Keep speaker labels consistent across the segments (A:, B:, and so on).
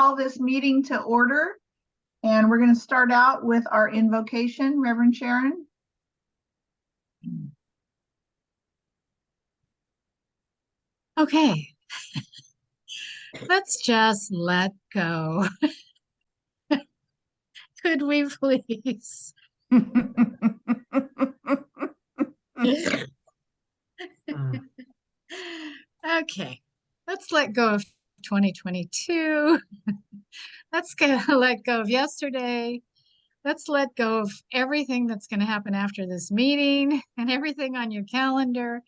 A: call this meeting to order. And we're going to start out with our invocation. Reverend Sharon.
B: Okay, let's just let go. Could we please? Okay, let's let go of 2022. Let's let go of yesterday. Let's let go of everything that's going to happen after this meeting and everything on your calendar.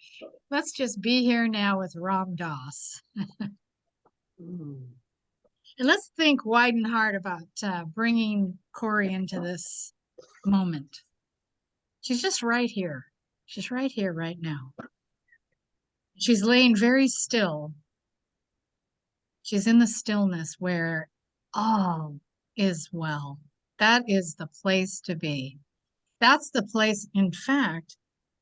B: Let's just be here now with Ram Dass. And let's think wide and hard about bringing Corey into this moment. She's just right here. She's right here right now. She's laying very still. She's in the stillness where all is well. That is the place to be. That's the place, in fact,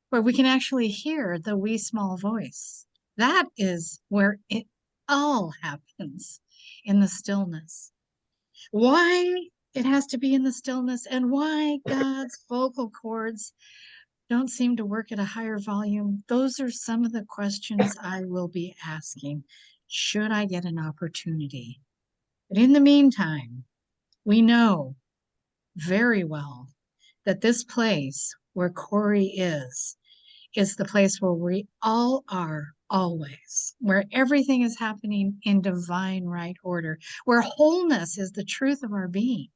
B: where we can actually hear the wee small voice. That is where it all happens, in the stillness. Why it has to be in the stillness and why God's vocal cords don't seem to work at a higher volume, those are some of the questions I will be asking should I get an opportunity. But in the meantime, we know very well that this place where Corey is the place where we all are always, where everything is happening in divine right order, where wholeness is the truth of our being,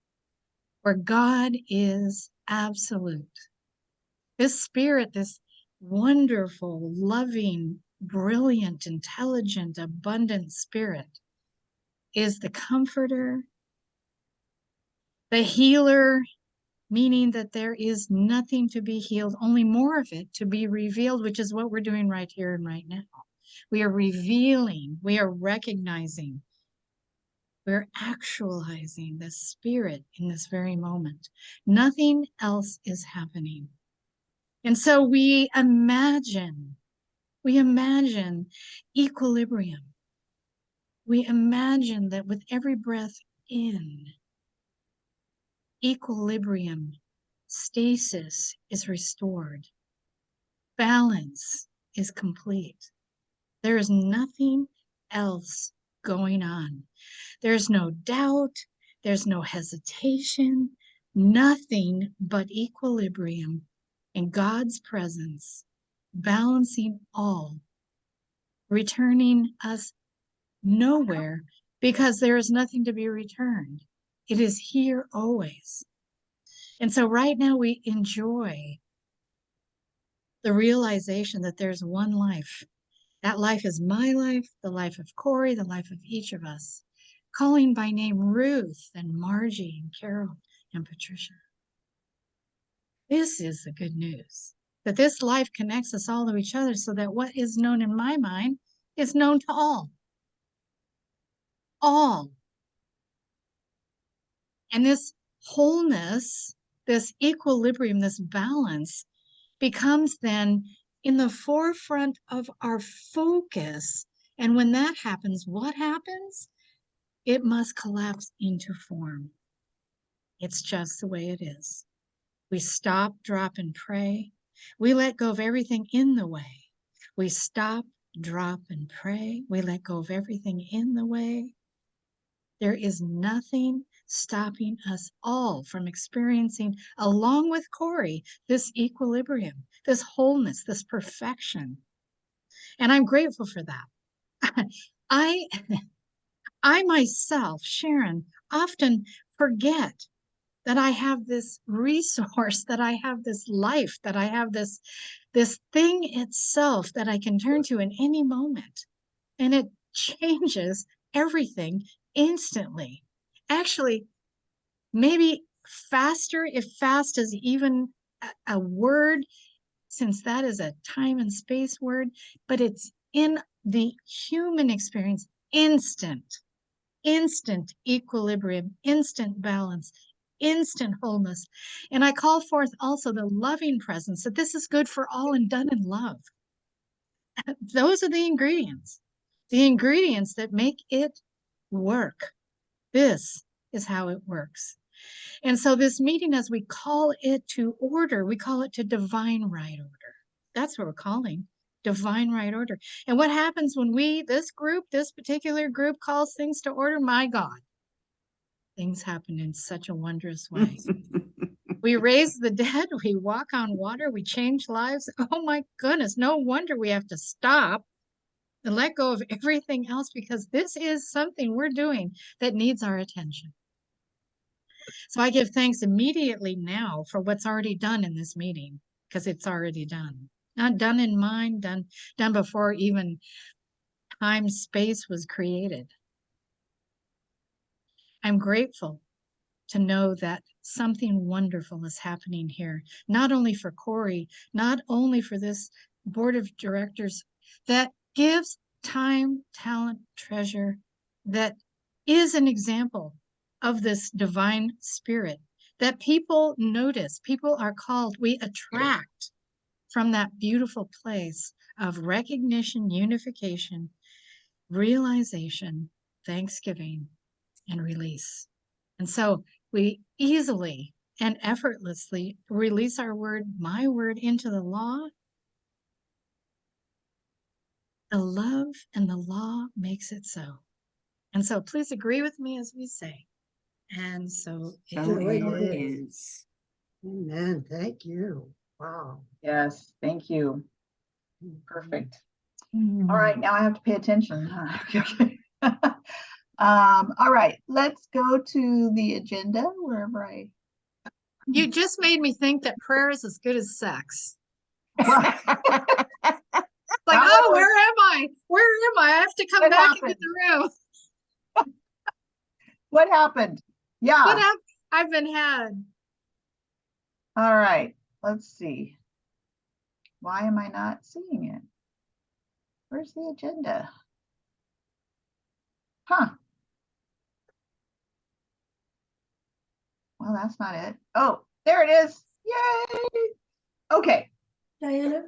B: where God is absolute. This spirit, this wonderful, loving, brilliant, intelligent, abundant spirit is the comforter, the healer, meaning that there is nothing to be healed, only more of it to be revealed, which is what we're doing right here and right now. We are revealing, we are recognizing, we're actualizing the spirit in this very moment. Nothing else is happening. And so we imagine equilibrium. We imagine that with every breath in, equilibrium, stasis is restored. Balance is complete. There is nothing else going on. There's no doubt. There's no hesitation. Nothing but equilibrium in God's presence, balancing all, returning us nowhere because there is nothing to be returned. It is here always. And so right now we enjoy the realization that there's one life. That life is my life, the life of Corey, the life of each of us. Calling by name Ruth and Margie and Carol and Patricia. This is the good news, that this life connects us all to each other so that what is known in my mind is known to all. All. And this wholeness, this equilibrium, this balance becomes then in the forefront of our focus. And when that happens, what happens? It must collapse into form. It's just the way it is. We stop, drop, and pray. We let go of everything in the way. We stop, drop, and pray. We let go of everything in the way. There is nothing stopping us all from experiencing, along with Corey, this equilibrium, this wholeness, this perfection. And I'm grateful for that. I myself, Sharon, often forget that I have this resource, that I have this life, that I have this thing itself that I can turn to in any moment. And it changes everything instantly. Actually, maybe faster, if fast is even a word, since that is a time and space word, but it's in the human experience, instant equilibrium, instant balance, instant wholeness. And I call forth also the loving presence, that this is good for all and done in love. Those are the ingredients that make it work. This is how it works. And so this meeting, as we call it to order, we call it to divine right order. That's what we're calling divine right order. And what happens when this particular group calls things to order? My God, things happen in such a wondrous way. We raise the dead, we walk on water, we change lives. Oh my goodness, no wonder we have to stop and let go of everything else, because this is something we're doing that needs our attention. So I give thanks immediately now for what's already done in this meeting, because it's already done. Not done in mind, done before even time, space was created. I'm grateful to know that something wonderful is happening here, not only for Corey, not only for this board of directors that gives time, talent, treasure, that is an example of this divine spirit, that people notice, people are called, we attract from that beautiful place of recognition, unification, realization, thanksgiving, and release. And so we easily and effortlessly release our word, my word, into the law. The love and the law makes it so. And so please agree with me as we say. And so
C: So
B: it
C: it
B: is.
C: is. Amen. Thank you. Wow.
A: Yes, thank you. Perfect. All right, now I have to pay attention. Okay. All right, let's go to the agenda wherever I.
B: You just made me think that prayer is as good as sex.
A: Well,
B: Like,
A: That
B: oh,
A: one was-
B: where am I? Where am I? I have to come
A: What
B: back into
A: happened?
B: the room.
A: What happened? Yeah.
B: What have I've been had?
A: All right, let's see. Why am I not seeing it? Where's the agenda? Huh. Well, that's not it. Oh, there it is. Yay. Okay.
C: Diana?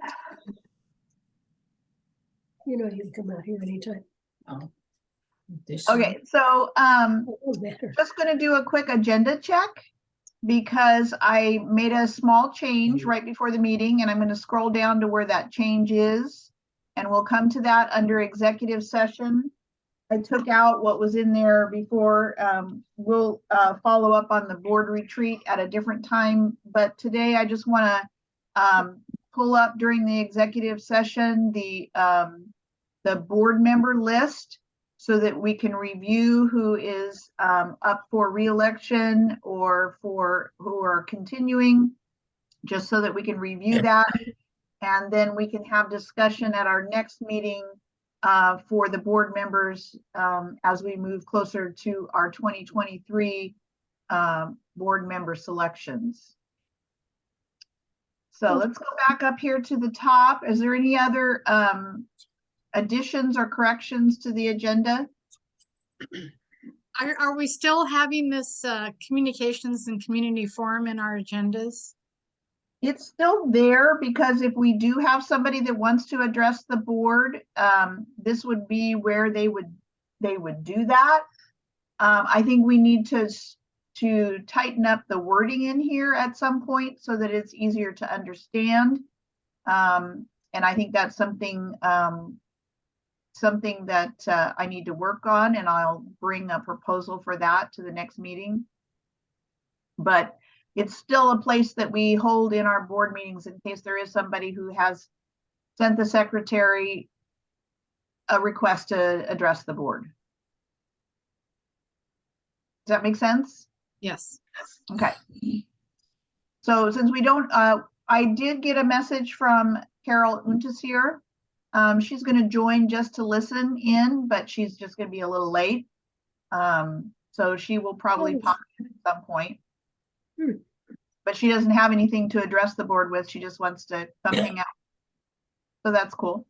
C: You know you can come out here anytime.
A: Okay. So,
C: It won't matter.
A: just going to do a quick agenda check because I made a small change right before the meeting, and I'm going to scroll down to where that change is, and we'll come to that under executive session. I took out what was in there before. We'll follow up on the board retreat at a different time, but today I just want to pull up during the executive session the board member list so that we can review who is up for re-election or who are continuing, just so that we can review that. And then we can have discussion at our next meeting for the board members as we move closer to our 2023 board member selections. So let's go back up here to the top. Is there any other additions or corrections to the agenda?
B: Are we still having this communications and community forum in our agendas?
A: It's still there because if we do have somebody that wants to address the board, this would be where they would do that. I think we need to tighten up the wording in here at some point so that it's easier to understand. And I think that's something that I need to work on, and I'll bring a proposal for that to the next meeting. But it's still a place that we hold in our board meetings in case there is somebody who has sent the secretary a request to address the board. Does that make sense?
B: Yes.
A: Okay. So since we don't, I did get a message from Carol Untasir. She's going to join just to listen in, but she's just going to be a little late. So she will probably pop in at some point. But she doesn't have anything to address the board with. She just wants to come hang out. So that's cool.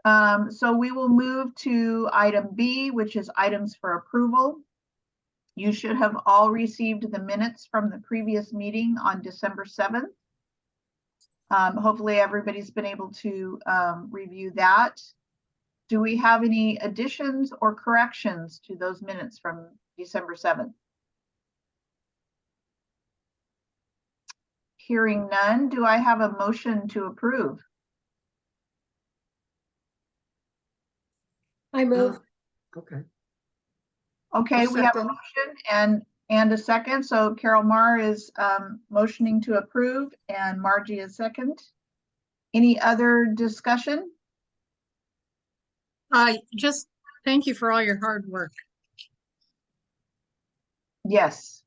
A: So we will move to item B, which is items for approval. You should have all received the minutes from the previous meeting on December 7th. Hopefully everybody's been able to review that. Do we have any additions or corrections to those minutes from December 7th? Hearing none, do I have a motion to approve?
D: I move.
C: Okay.
A: Okay, we have a
D: Second.
A: motion and a second. So Carol Marr is motioning to approve and Margie is second. Any other discussion?
B: Just thank you for all your hard work.
A: Yes.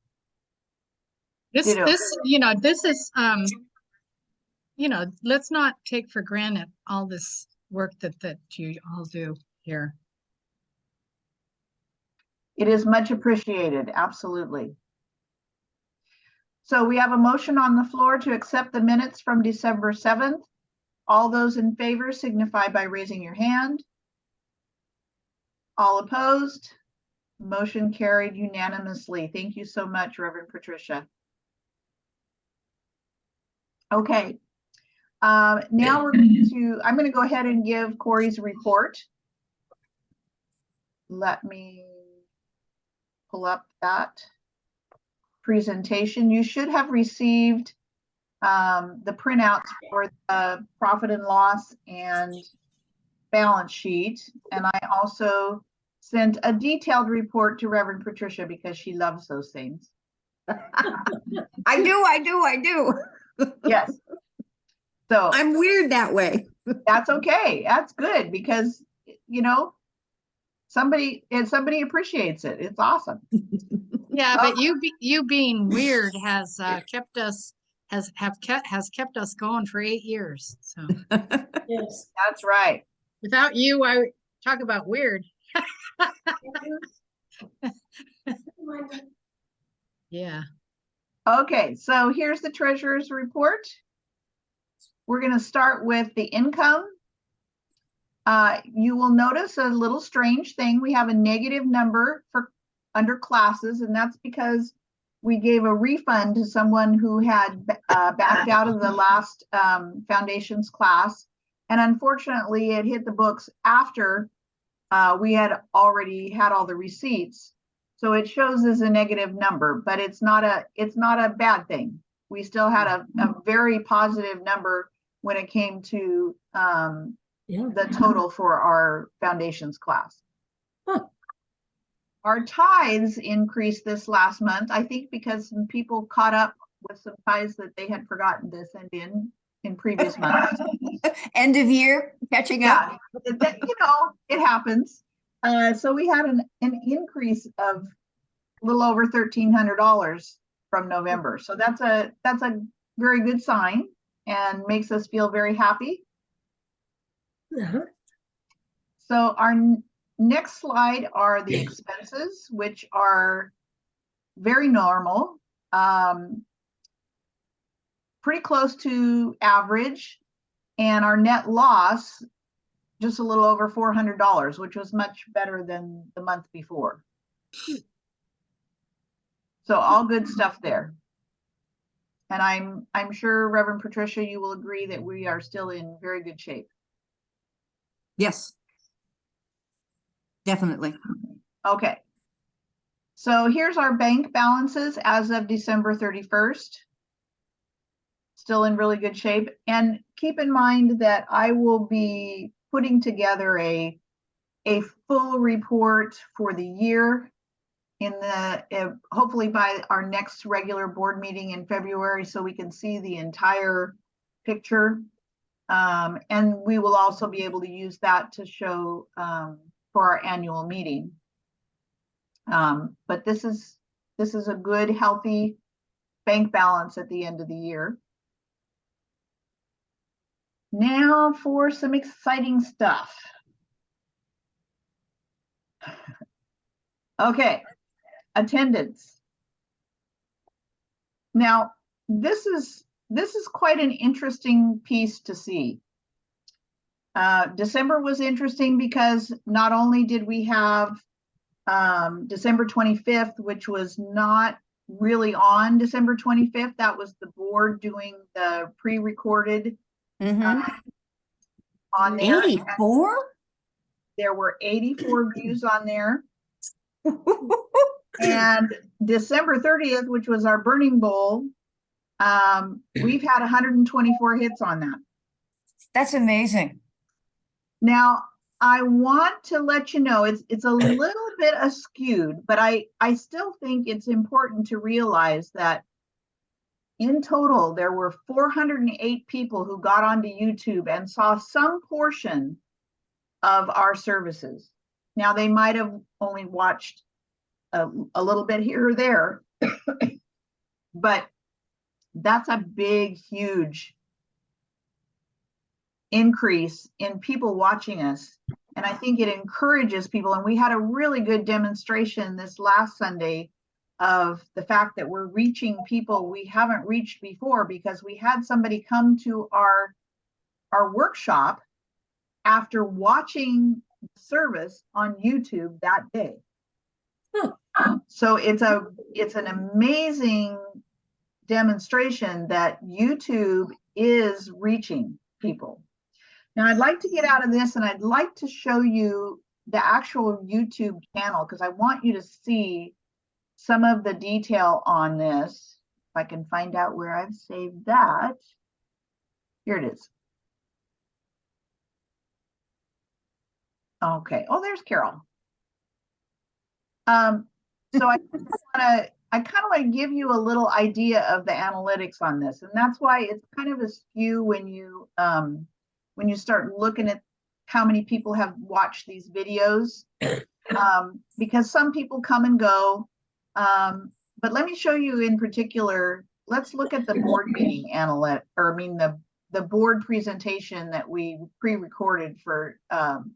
A: Ditto.
B: This is, let's not take for granted all this work that you all do here.
A: It is much appreciated, absolutely. So we have a motion on the floor to accept the minutes from December 7th. All those in favor signify by raising your hand. All opposed? Motion carried unanimously. Thank you so much, Reverend Patricia. Okay. Now I'm going to go ahead and give Corey's report. Let me pull up that presentation. You should have received the printouts for the profit and loss and balance sheet. And I also sent a detailed report to Reverend Patricia because she loves those things.
E: I do.
A: Yes. So
E: I'm weird that way.
A: that's okay. That's good because, somebody appreciates it. It's awesome.
B: Yeah, but you being weird has kept us going for 8 years. So
D: Yes.
A: That's right.
B: without you, I talk about weird. Yeah.
A: Okay, so here's the treasurer's report. We're going to start with the income. You will notice a little strange thing. We have a negative number for under classes, and that's because we gave a refund to someone who had backed out of the last foundations class. And unfortunately, it hit the books after we had already had all the receipts. So it shows as a negative number, but it's not a bad thing. We still had a very positive number when it came to the total for our foundations class.
D: Huh.
A: Our tithes increased this last month, I think because some people caught up with some tithes that they had forgotten to send in previous months.
E: End of year, catching up.
A: Yeah, it happens. So we had an increase of a little over $1,300 from November. So that's a very good sign and makes us feel very happy.
C: Uh-huh.
A: So our next slide are the expenses, which are very normal, pretty close to average, and our net loss just a little over $400, which was much better than the month before. So all good stuff there. And I'm sure, Reverend Patricia, you will agree that we are still in very good shape.
E: Yes. Definitely.
A: Okay. So here's our bank balances as of December 31st. Still in really good shape. And keep in mind that I will be putting together a full report for the year hopefully by our next regular board meeting in February, so we can see the entire picture. And we will also be able to use that to show for our annual meeting. But this is a good, healthy bank balance at the end of the year. Now for some exciting stuff. Okay, attendance. Now, this is quite an interesting piece to see. December was interesting because not only did we have December 25th, which was not really on December 25th, that was the board doing the pre-recorded on there.
E: 84?
A: There were 84 views on there. And December 30th, which was our burning bowl, we've had 124 hits on that.
E: That's amazing.
A: Now, I want to let you know it's a little bit askewed, but I still think it's important to realize that in total, there were 408 people who got onto YouTube and saw some portion of our services. Now, they might have only watched a little bit here or there, but that's a big, huge increase in people watching us. And I think it encourages people. And we had a really good demonstration this last Sunday of the fact that we're reaching people we haven't reached before, because we had somebody come to our workshop after watching the service on YouTube that day. So it's an amazing demonstration that YouTube is reaching people. Now, I'd like to get out of this and I'd like to show you the actual YouTube channel, because I want you to see some of the detail on this. If I can find out where I've saved that. Here it is. Okay. Oh, there's Carol. So I kind of want to give you a little idea of the analytics on this, and that's why it's kind of askew when you start looking at how many people have watched these videos, because some people come and go. But let me show you in particular. Let's look at the board meeting the board presentation that we pre-recorded for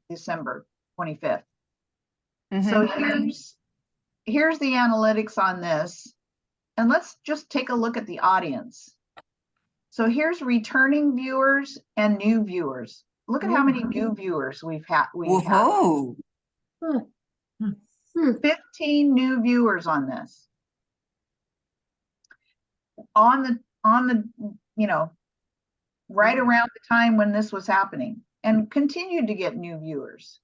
A: December 25th. So here's the analytics on this, and let's just take a look at the audience. So here's returning viewers and new viewers. Look at how many new viewers we've had.
E: Whoa.
A: 15 new viewers on this. On the right around the time when this was happening, and continued to get new viewers.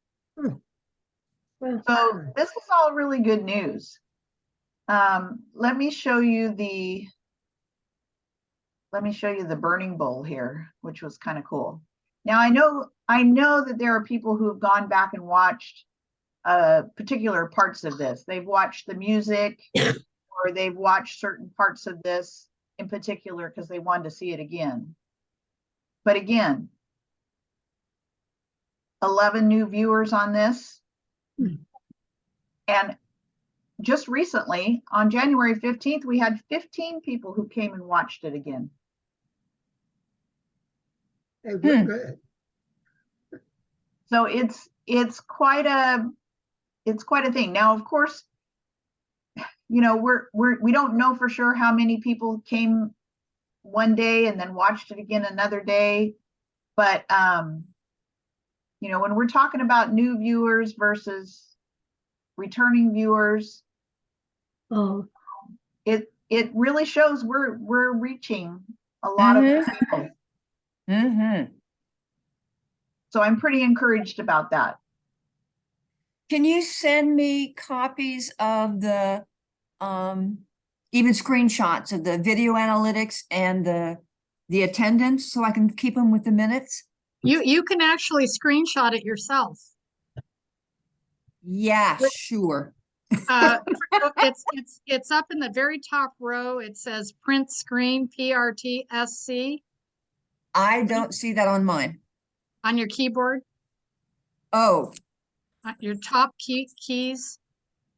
A: So this is all really good news. Let me show you the burning bowl here, which was kind of cool. Now I know that there are people who have gone back and watched particular parts of this. They've watched the music, or they've watched certain parts of this in particular because they wanted to see it again. But again, 11 new viewers on this. And just recently, on January 15th, we had 15 people who came and watched it again.
C: Hey, we're good.
A: So it's quite a thing. Now, of course, we don't know for sure how many people came one day and then watched it again another day. But when we're talking about new viewers versus returning viewers, it really shows we're reaching a lot of people. So I'm pretty encouraged about that.
E: Can you send me copies of the even screenshots of the video analytics and the attendance, so I can keep them with the minutes?
B: You can actually screenshot it yourself.
E: Yeah, sure.
B: It's up in the very top row. It says print screen, PRTSC.
E: I don't see that on mine.
B: On your keyboard,
E: Oh,
B: your top keys.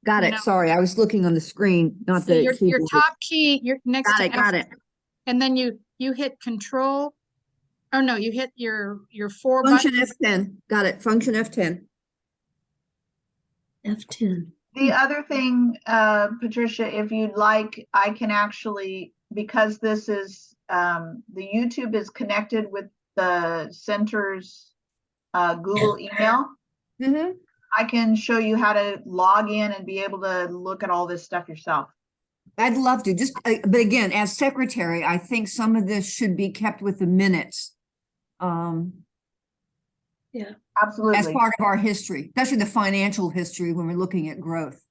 E: got it.
B: No.
E: Sorry, I was looking on the screen, not
B: See,
E: the
B: your
E: keyboard.
B: top key, you're next
E: Got
B: to
E: it, got
B: F,
E: it.
B: and then you hit control. Oh no, you hit your four
E: Function
B: buttons.
E: F10. Got it. Function F10.
D: F10.
A: The other thing, Patricia, if you'd like, I can actually, because this is the YouTube is connected with the center's Google email. I can show you how to log in and be able to look at all this stuff yourself.
E: I'd love to. But again, as secretary, I think some of this should be kept with the minutes.
A: Absolutely.
E: As part of our history, especially the financial history when we're looking at growth.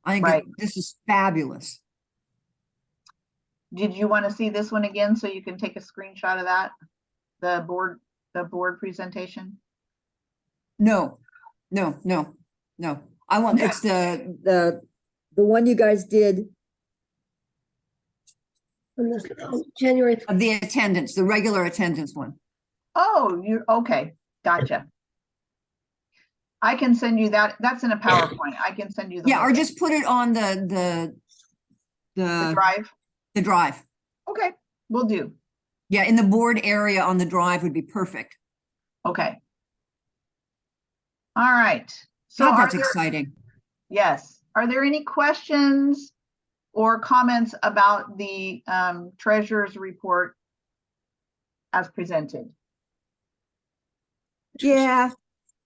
E: I think
A: Right.
E: this is fabulous.
A: Did you want to see this one again so you can take a screenshot of that? The board presentation?
E: No, no, no, no. I want, it's the one you guys did
D: On this, January.
E: of the attendance, the regular attendance one.
A: Oh, okay, gotcha. I can send you that. That's in a PowerPoint. I can send you the
E: Yeah,
A: whole
E: or
A: thing.
E: just put it on the
A: Drive.
E: drive.
A: Okay, will do.
E: Yeah, in the board area on the drive would be perfect.
A: Okay. All right. So
E: God,
A: are
E: that's
A: there,
E: exciting.
A: yes, are there any questions or comments about the treasurer's report as presented?
E: Yeah,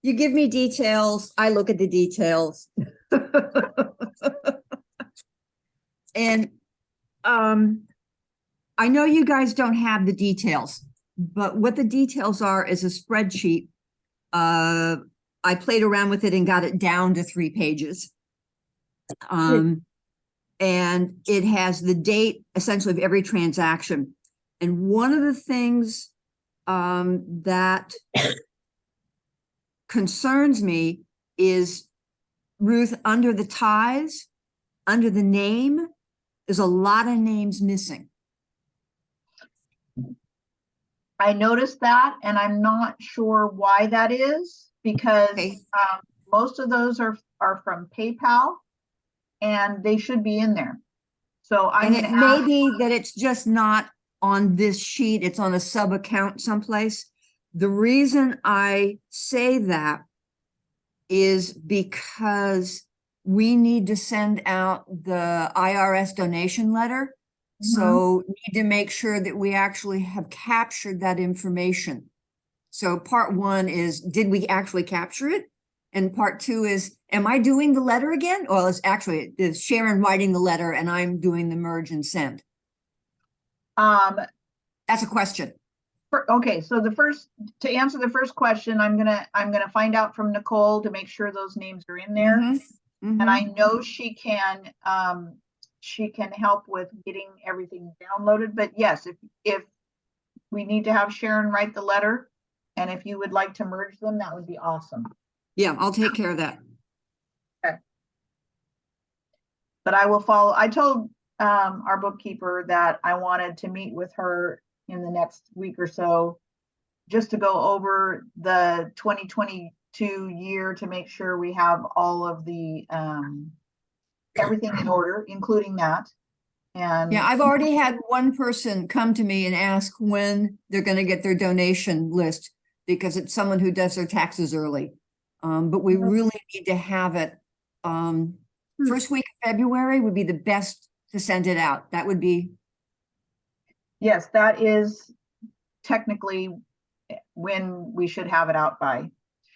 E: you give me details, I look at the details. And I know you guys don't have the details, but what the details are is a spreadsheet. I played around with it and got it down to 3 pages. And it has the date essentially of every transaction. And one of the things that concerns me is, Ruth, under the ties, under the name, there's a lot of names missing.
A: I noticed that, and I'm not sure why that is, because
E: Okay.
A: most of those are from PayPal, and they should be in there. So I'm
E: And
A: going
E: it
A: to
E: may
A: ask.
E: be that it's just not on this sheet, it's on a sub account someplace. The reason I say that is because we need to send out the IRS donation letter. So need to make sure that we actually have captured that information. So part 1 is, did we actually capture it? And part 2 is, am I doing the letter again? Well, it's Sharon writing the letter and I'm doing the merge and send. That's a question.
A: Okay, so to answer the first question, I'm gonna find out from Nicole to make sure those names are in there.
E: Mhm,
A: And
E: mhm.
A: I know she can help with getting everything downloaded, but yes, if we need to have Sharon write the letter, and if you would like to merge them, that would be awesome.
E: Yeah, I'll take care of that.
A: But I will follow. I told our bookkeeper that I wanted to meet with her in the next week or so, just to go over the 2022 year to make sure we have all of the everything in order, including that. And
E: Yeah, I've already had one person come to me and ask when they're going to get their donation list, because it's someone who does their taxes early. But we really need to have it. First week of February would be the best to send it out. That would be,
A: yes, that is technically when we should have it out by.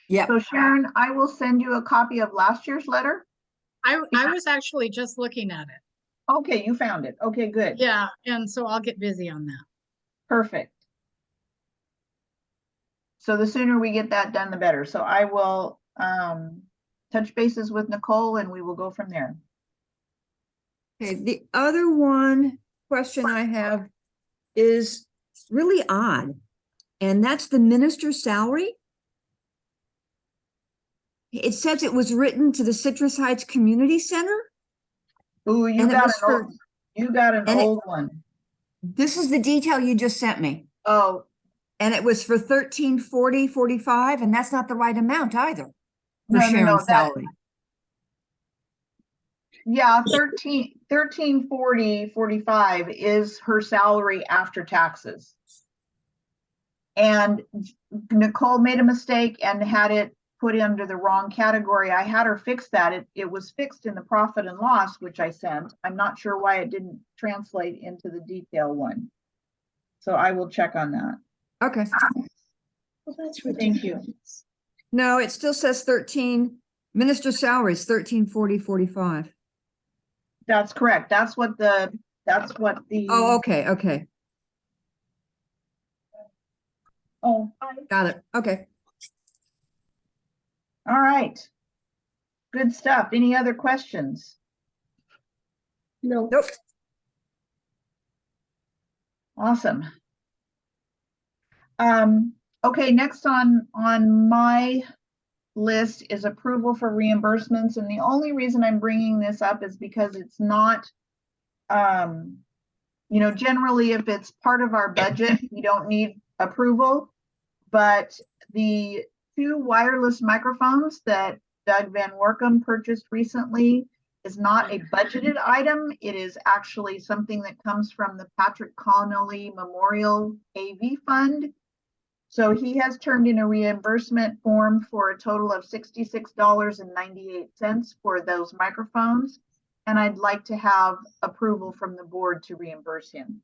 E: yeah.
A: So Sharon, I will send you a copy of last year's letter.
B: I was actually just looking at it.
A: Okay, you found it. Okay, good.
B: Yeah, and so I'll get busy on that.
A: Perfect. So the sooner we get that done, the better. So I will touch bases with Nicole and we will go from there.
E: Okay, the other question I have is really odd, and that's the minister's salary. It says it was written to the Citrus Heights Community Center.
A: Ooh, you
E: And it
A: got
E: was for-
A: an
E: and it-
A: old one.
E: This is the detail you just sent me.
A: Oh,
E: And it was for 1340.45, and that's not the right amount either. For
A: No,
E: Sharon's
A: that-
E: salary.
A: yeah, 1340.45 is her salary after taxes. And Nicole made a mistake and had it put under the wrong category. I had her fix that. It was fixed in the profit and loss, which I sent. I'm not sure why it didn't translate into the detail one. So I will check on that.
E: Okay.
D: Well, that's
A: Thank you.
D: ridiculous.
E: No, it still says 13, salary is 1340.45.
A: That's correct. That's what the,
E: Oh, okay, okay.
A: oh,
E: Got it. Okay.
A: all right. Good stuff. Any other questions?
D: No.
E: Nope.
A: Awesome. Okay, next on my list is approval for reimbursements, and the only reason I'm bringing this up is because it's not, generally if it's part of our budget, we don't need approval, but the 2 wireless microphones that Doug Van Workum purchased recently is not a budgeted item. It is actually something that comes from the Patrick Connolly Memorial AV Fund. So he has turned in a reimbursement form for a total of $66.98 for those microphones. And I'd like to have approval from the board to reimburse him.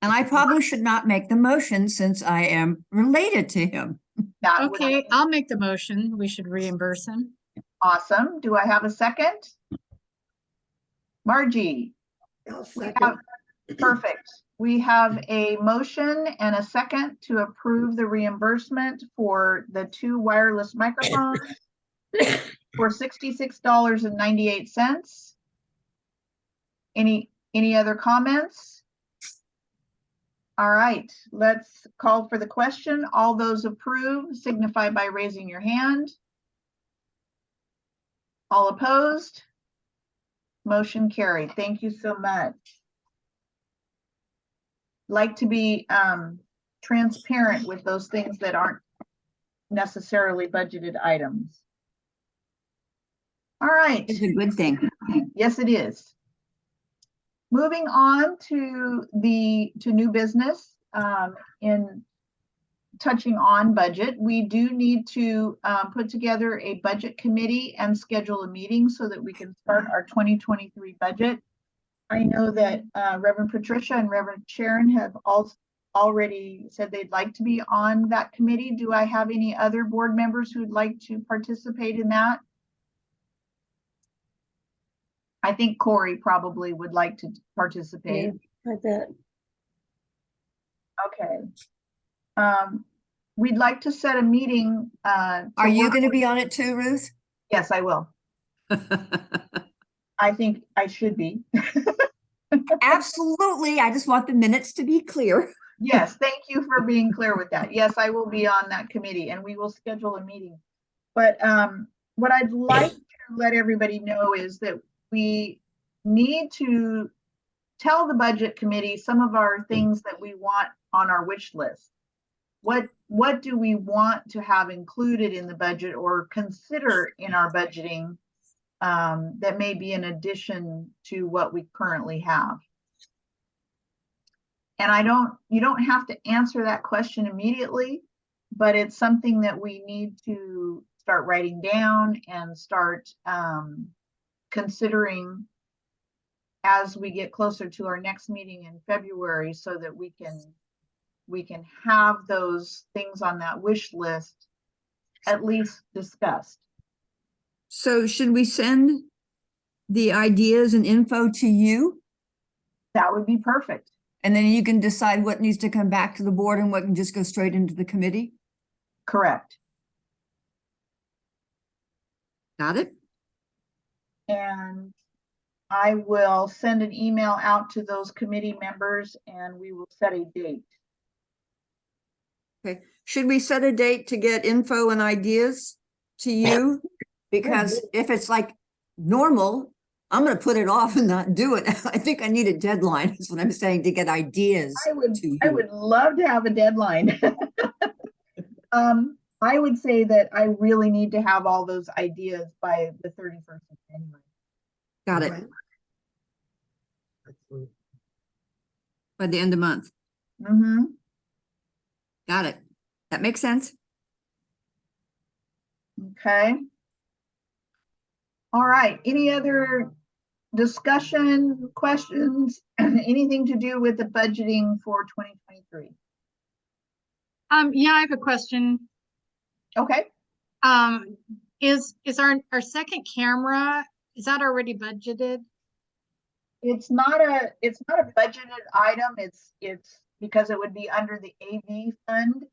E: And I probably should not make the motion since I am related to him.
A: That would
B: Okay,
A: be
B: I'll make the motion. We should reimburse him.
A: awesome. Do I have a second? Margie,
C: I'll
A: we
C: second.
A: have, perfect. We have a motion and a second to approve the reimbursement for the 2 wireless microphones for $66.98. Any other comments? All right, let's call for the question. All those approve signify by raising your hand. All opposed? Motion carried. Thank you so much. Like to be transparent with those things that aren't necessarily budgeted items. All right.
E: It's a good thing.
A: Yes, it is. Moving on to new business, in touching on budget, we do need to put together a budget committee and schedule a meeting so that we can start our 2023 budget. I know that Reverend Patricia and Reverend Sharon have already said they'd like to be on that committee. Do I have any other board members who'd like to participate in that? I think Corey probably would like to participate.
D: I bet.
A: Okay. We'd like to set a meeting.
E: Are you going to be on it too, Ruth?
A: Yes, I will. I think I should be.
E: Absolutely. I just want the minutes to be clear.
A: Yes, thank you for being clear with that. Yes, I will be on that committee and we will schedule a meeting. But what I'd like to let everybody know is that we need to tell the budget committee some of our things that we want on our wish list. What do we want to have included in the budget or consider in our budgeting that may be in addition to what we currently have? And you don't have to answer that question immediately, but it's something that we need to start writing down and start considering as we get closer to our next meeting in February so that we can have those things on that wish list at least discussed.
E: So should we send the ideas and info to you?
A: That would be perfect.
E: And then you can decide what needs to come back to the board and what can just go straight into the committee?
A: Correct.
E: Got it?
A: And I will send an email out to those committee members and we will set a date.
E: Okay. Should we set a date to get info and ideas to you? Because if it's like normal, I'm going to put it off and not do it. I think I need a deadline, is what I'm saying, to get ideas to you.
A: I would love to have a deadline. I would say that I really need to have all those ideas by the 31st of January.
E: Got it.
C: Right. Excellent.
E: By the end of the month.
A: Mm-hmm.
E: Got it. That makes sense.
A: Okay. All right. Any other discussion, questions, anything to do with the budgeting for 2023?
B: Yeah, I have a question.
A: Okay.
B: Is our second camera, is that already budgeted?
A: It's not a budgeted item. It's because it would be under the AV fund.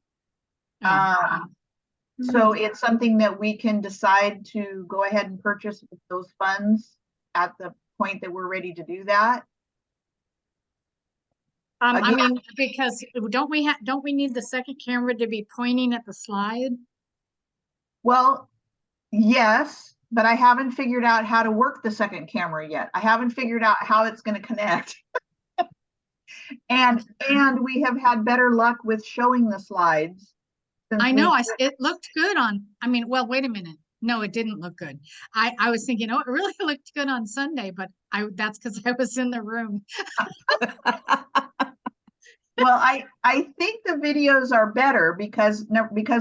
B: Oh,
A: So it's something that we can decide to go ahead and purchase with those funds at the point that we're ready to do that.
B: I
A: Again-
B: mean, because don't we need the second camera to be pointing at the slide?
A: Well, yes, but I haven't figured out how to work the second camera yet. I haven't figured out how it's going to connect. And we have had better luck with showing the slides. since
B: I know,
A: we-
B: it looked good on, I mean, well, wait a minute. No, it didn't look good. I was thinking, oh, it really looked good on Sunday, but that's because I was in the room.
A: Well, I think the videos are better because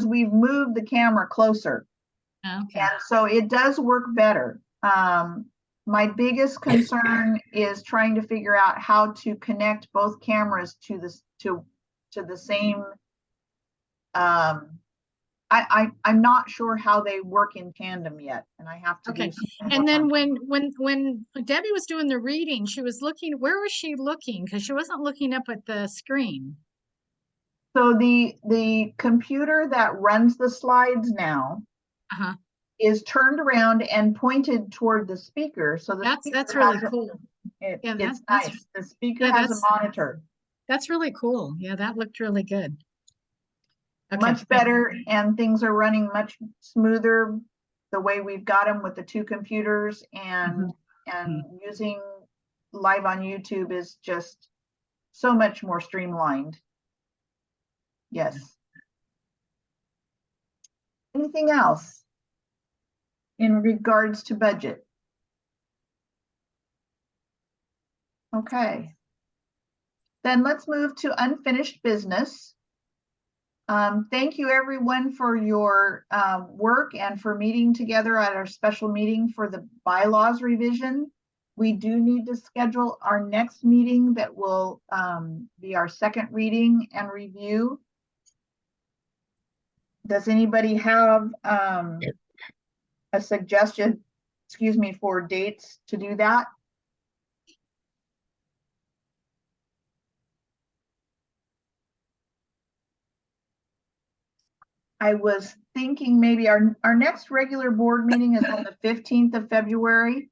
A: we've moved the camera closer.
B: Okay,
A: And so it does work better. My biggest concern is trying to figure out how to connect both cameras to the same. I'm not sure how they work in tandem yet, and I have to do
B: Okay.
A: some
B: and
A: work
B: then
A: on
B: when Debbie was doing the reading, she was looking, where was she looking? Because she wasn't looking up at the screen.
A: So the computer that runs the slides now
B: Uh-huh.
A: is turned around and pointed toward the speaker. So the
B: That's
A: speaker
B: really
A: has a-
B: cool.
A: It's
B: that's
A: nice. The speaker
B: yeah,
A: has a
B: that's-
A: monitor.
B: That's really cool. Yeah, that looked really good. Okay.
A: Much better, and things are running much smoother the way we've got them with the two computers, and using live on YouTube is just so much more streamlined. Yes. Anything else in regards to budget? Okay. Then let's move to unfinished business. Thank you everyone for your work and for meeting together at our special meeting for the bylaws revision. We do need to schedule our next meeting that will be our second reading and review. Does anybody have a suggestion, excuse me, for dates to do that? I was thinking maybe our next regular board meeting is on the 15th of February.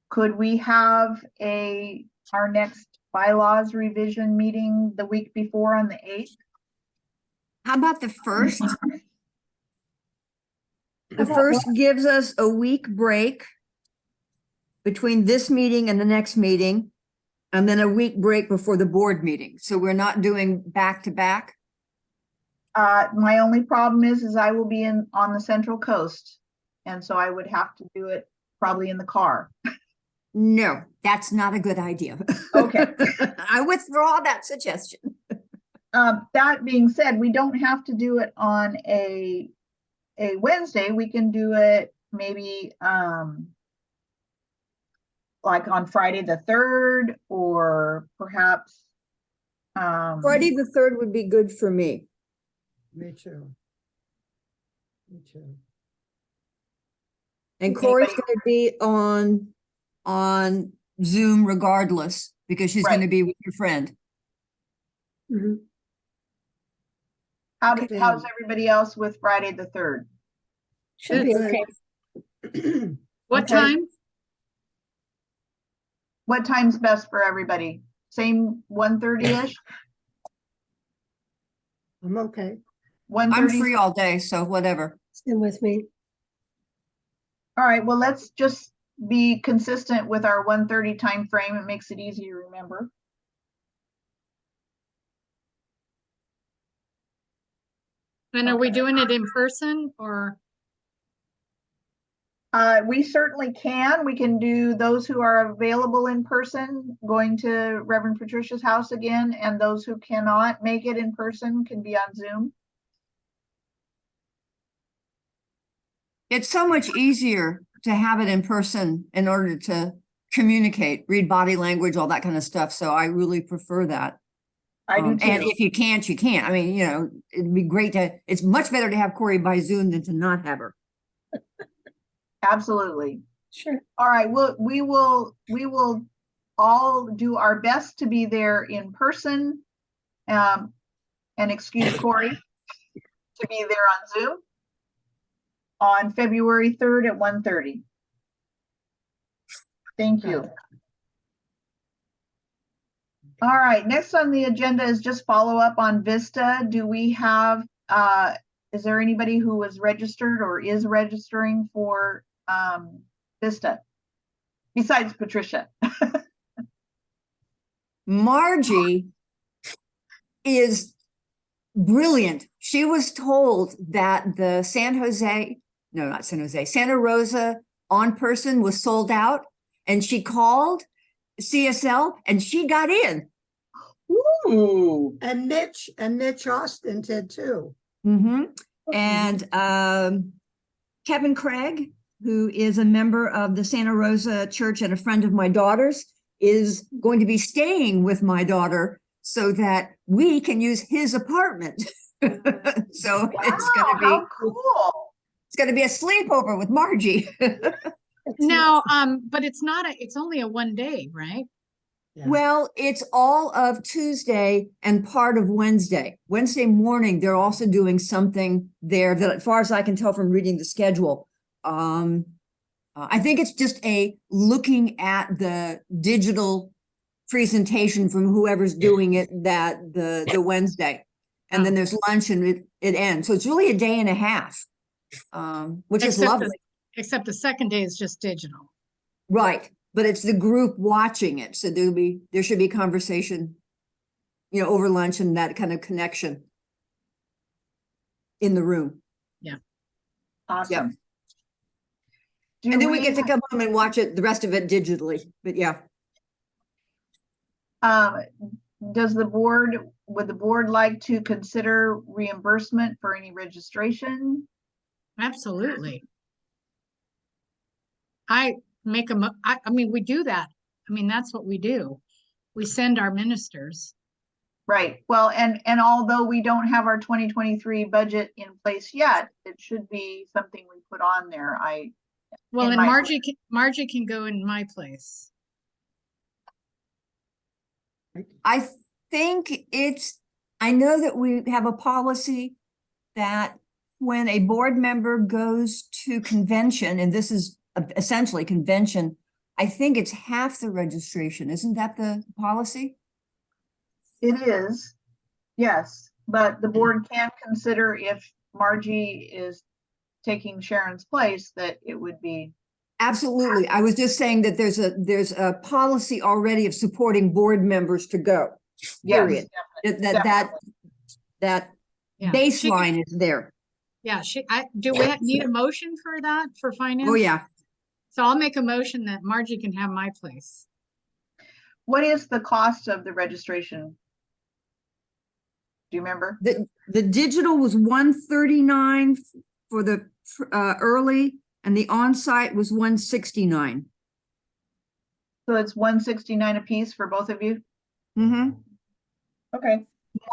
A: Could we have our next bylaws revision meeting the week before on the 8th?
E: How about the first? The
A: about
E: first gives us a week break between this meeting and the next meeting, and then a week break before the board meeting. So we're not doing back to back.
A: My only problem is I will be on the Central Coast. And so I would have to do it probably in the car.
E: No, that's not a good idea.
A: Okay.
E: I withdraw that suggestion.
A: That being said, we don't have to do it on a Wednesday. We can do it maybe like on Friday the 3rd, or perhaps
E: Friday the 3rd would be good for me.
C: Me too. Me too.
E: And Corey's
A: Anybody-
E: gonna be on Zoom regardless, because she's
A: Right.
E: gonna be with your friend.
D: Mhm.
C: Okay.
A: how's everybody else with Friday the 3rd?
D: Should be
C: Good.
D: okay.
B: What
A: Okay.
B: time?
A: What time's best for everybody? Same 1:30-ish?
C: I'm okay.
A: 1:30?
E: I'm free all day, so whatever.
D: Same with me.
A: All right, well, let's just be consistent with our 1:30 time frame. It makes it easy to remember.
B: And are we
A: Okay.
B: doing it in person or?
A: We certainly can. We can do those who are available in person, going to Reverend Patricia's house again, and those who cannot make it in person can be on Zoom.
E: It's so much easier to have it in person in order to communicate, read body language, all that kind of stuff. So I really prefer that.
A: I do
E: And
A: too.
E: if you can't, you can't. I mean, it'd be great it's much better to have Corey by Zoom than to not have her.
A: Absolutely.
D: Sure.
A: All right, we will all do our best to be there in person. And excuse Corey to be there on Zoom on February 3rd at 1:30. Thank you. All right, next on the agenda is just follow up on Vista. Do we have, is there anybody who was registered or is registering for Vista? Besides Patricia.
E: Margie is brilliant. She was told that the Santa Rosa on person was sold out, and she called CSL and she got in.
A: Ooh.
C: And Mitch Austin did too.
E: And Kevin Craig, who is a member of the Santa Rosa Church and a friend of my daughter's, is going to be staying with my daughter so that we can use his apartment. So
A: Wow, how cool.
E: it's gonna be a sleepover with Margie.
B: Now, but it's only a 1 day, right?
C: Yeah.
E: Well, it's all of Tuesday and part of Wednesday. Wednesday morning, they're also doing something there that, as far as I can tell from reading the schedule, I think it's just a looking at the digital presentation from whoever's doing it that the Wednesday. And then there's lunch and it ends. So it's really a day and a half, which is
B: Except the-
E: lovely.
B: Except the second day is just digital.
E: Right. But it's the group watching it. So there should be conversation, over lunch and that kind of connection in the room.
A: Awesome.
E: And then we get to come home and watch it, the rest of it digitally. But yeah.
A: Would the board like to consider reimbursement for any registration?
B: Absolutely. I mean, we do that. I mean, that's what we do. We send our ministers.
A: Right. Well, and although we don't have our 2023 budget in place yet, it should be something we put on there.
B: Well,
A: In
B: and
A: my-
B: Margie can go in my place.
E: I think I know that we have a policy that when a board member goes to convention, and this is essentially convention, I think it's half the registration. Isn't that the policy?
A: It is, yes, but the board can consider if Margie is taking Sharon's place, that it would be.
E: Absolutely. I was just saying that there's a policy already of supporting board members to go.
A: Yes,
E: Period. That
A: definitely.
B: Yeah.
E: baseline is there.
B: Yeah, do we need a motion for that for finance?
E: Oh, yeah.
B: So I'll make a motion that Margie can have my place.
A: What is the cost of the registration? Do you remember?
E: The digital was 139 for the early, and the on-site was 169.
A: So it's 169 a piece for both of you? Okay.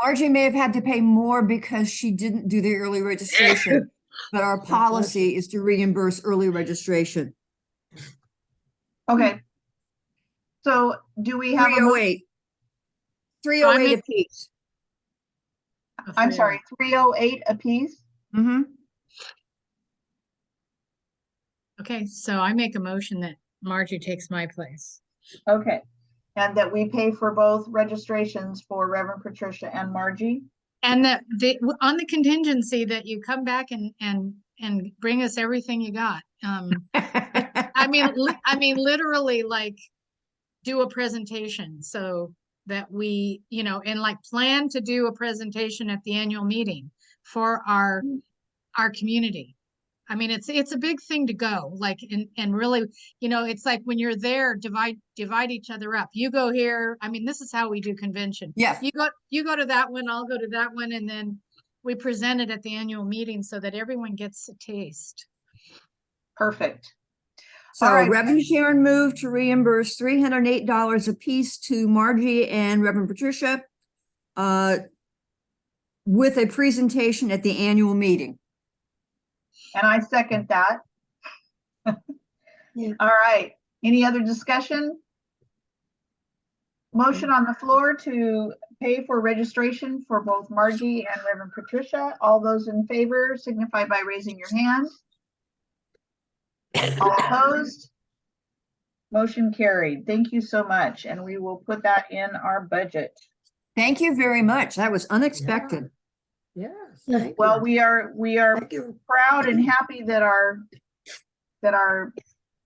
E: Margie may have had to pay more because she didn't do the early registration, but our policy is to reimburse early registration.
A: Okay. So do we have a,
E: 308. 308 a piece.
A: I'm sorry, 308 a piece?
B: Okay, so I make a motion that Margie takes my place.
A: Okay. And that we pay for both registrations for Reverend Patricia and Margie?
B: And that on the contingency that you come back and bring us everything you got. I mean, literally, like, do a presentation so that we, and like plan to do a presentation at the annual meeting for our community. I mean, it's a big thing to go, like, and really, it's like when you're there, divide each other up. You go here. I mean, this is how we do convention.
E: Yeah.
B: You go to that one, I'll go to that one, and then we present it at the annual meeting so that everyone gets a taste.
A: Perfect.
E: So
A: All right.
E: Reverend Sharon moved to reimburse $308 a piece to Margie and Reverend Patricia with a presentation at the annual meeting.
A: And I second that.
D: Yeah.
A: All right. Any other discussion? Motion on the floor to pay for registration for both Margie and Reverend Patricia. All those in favor signify by raising your hand. All opposed? Motion carried. Thank you so much, and we will put that in our budget.
E: Thank you very much. That was unexpected.
C: Yes.
D: Yeah.
C: thank
A: Well,
C: you.
A: we are
C: Thank you.
A: proud and happy that our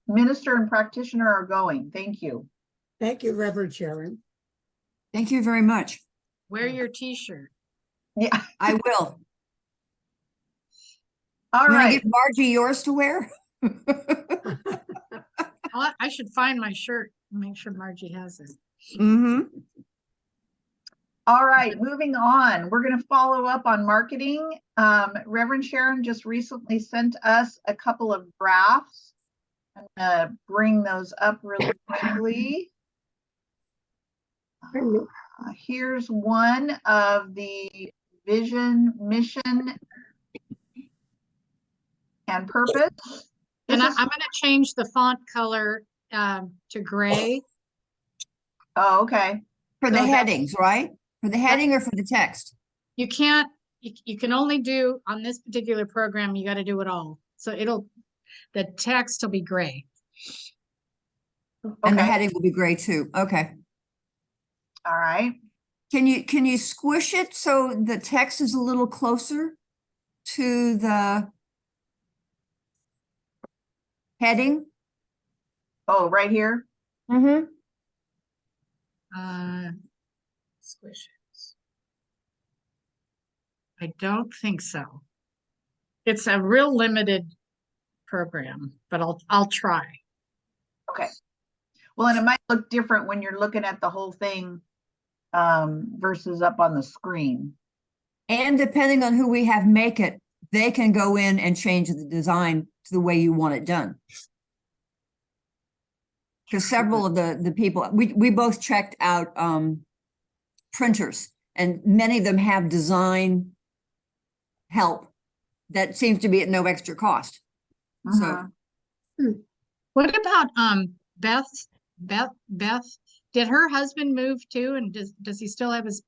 A: minister and practitioner are going. Thank you.
C: Thank you, Reverend Sharon.
E: Thank you very much.
B: Wear your t-shirt.
A: Yeah,
E: I will.
A: all
E: You wanna
A: right.
E: give Margie yours to wear?
B: I should find my shirt and make sure Margie has it.
E: Mm-hmm.
A: All right, moving on. We're going to follow up on marketing. Reverend Sharon just recently sent us a couple of drafts. I'm going to bring those up really quickly.
D: Pardon me.
A: Here's one of the vision, mission, and purpose.
B: And
A: This is-
B: I'm gonna change the font color to gray.
A: Oh, okay.
E: For the
B: So that-
E: headings, right? For the heading or for the text?
B: You can't, you can only do, on this particular program, you gotta do it all. So the text will be gray.
E: And the
A: Okay.
E: heading will be gray too. Okay.
A: All right.
E: Can you squish it so the text is a little closer to the heading?
A: Oh, right here.
E: Mm-hmm.
B: Squish it. I don't think so. It's a real limited program, but I'll try.
A: Okay. Well, and it might look different when you're looking at the whole thing versus up on the screen.
E: And depending on who we have make it, they can go in and change the design to the way you want it done. Because several of the people, we both checked out printers, and many of them have design help that seems to be at no extra cost. So
A: Mhm.
B: What about Beth? Did her husband move too? And does he still have his?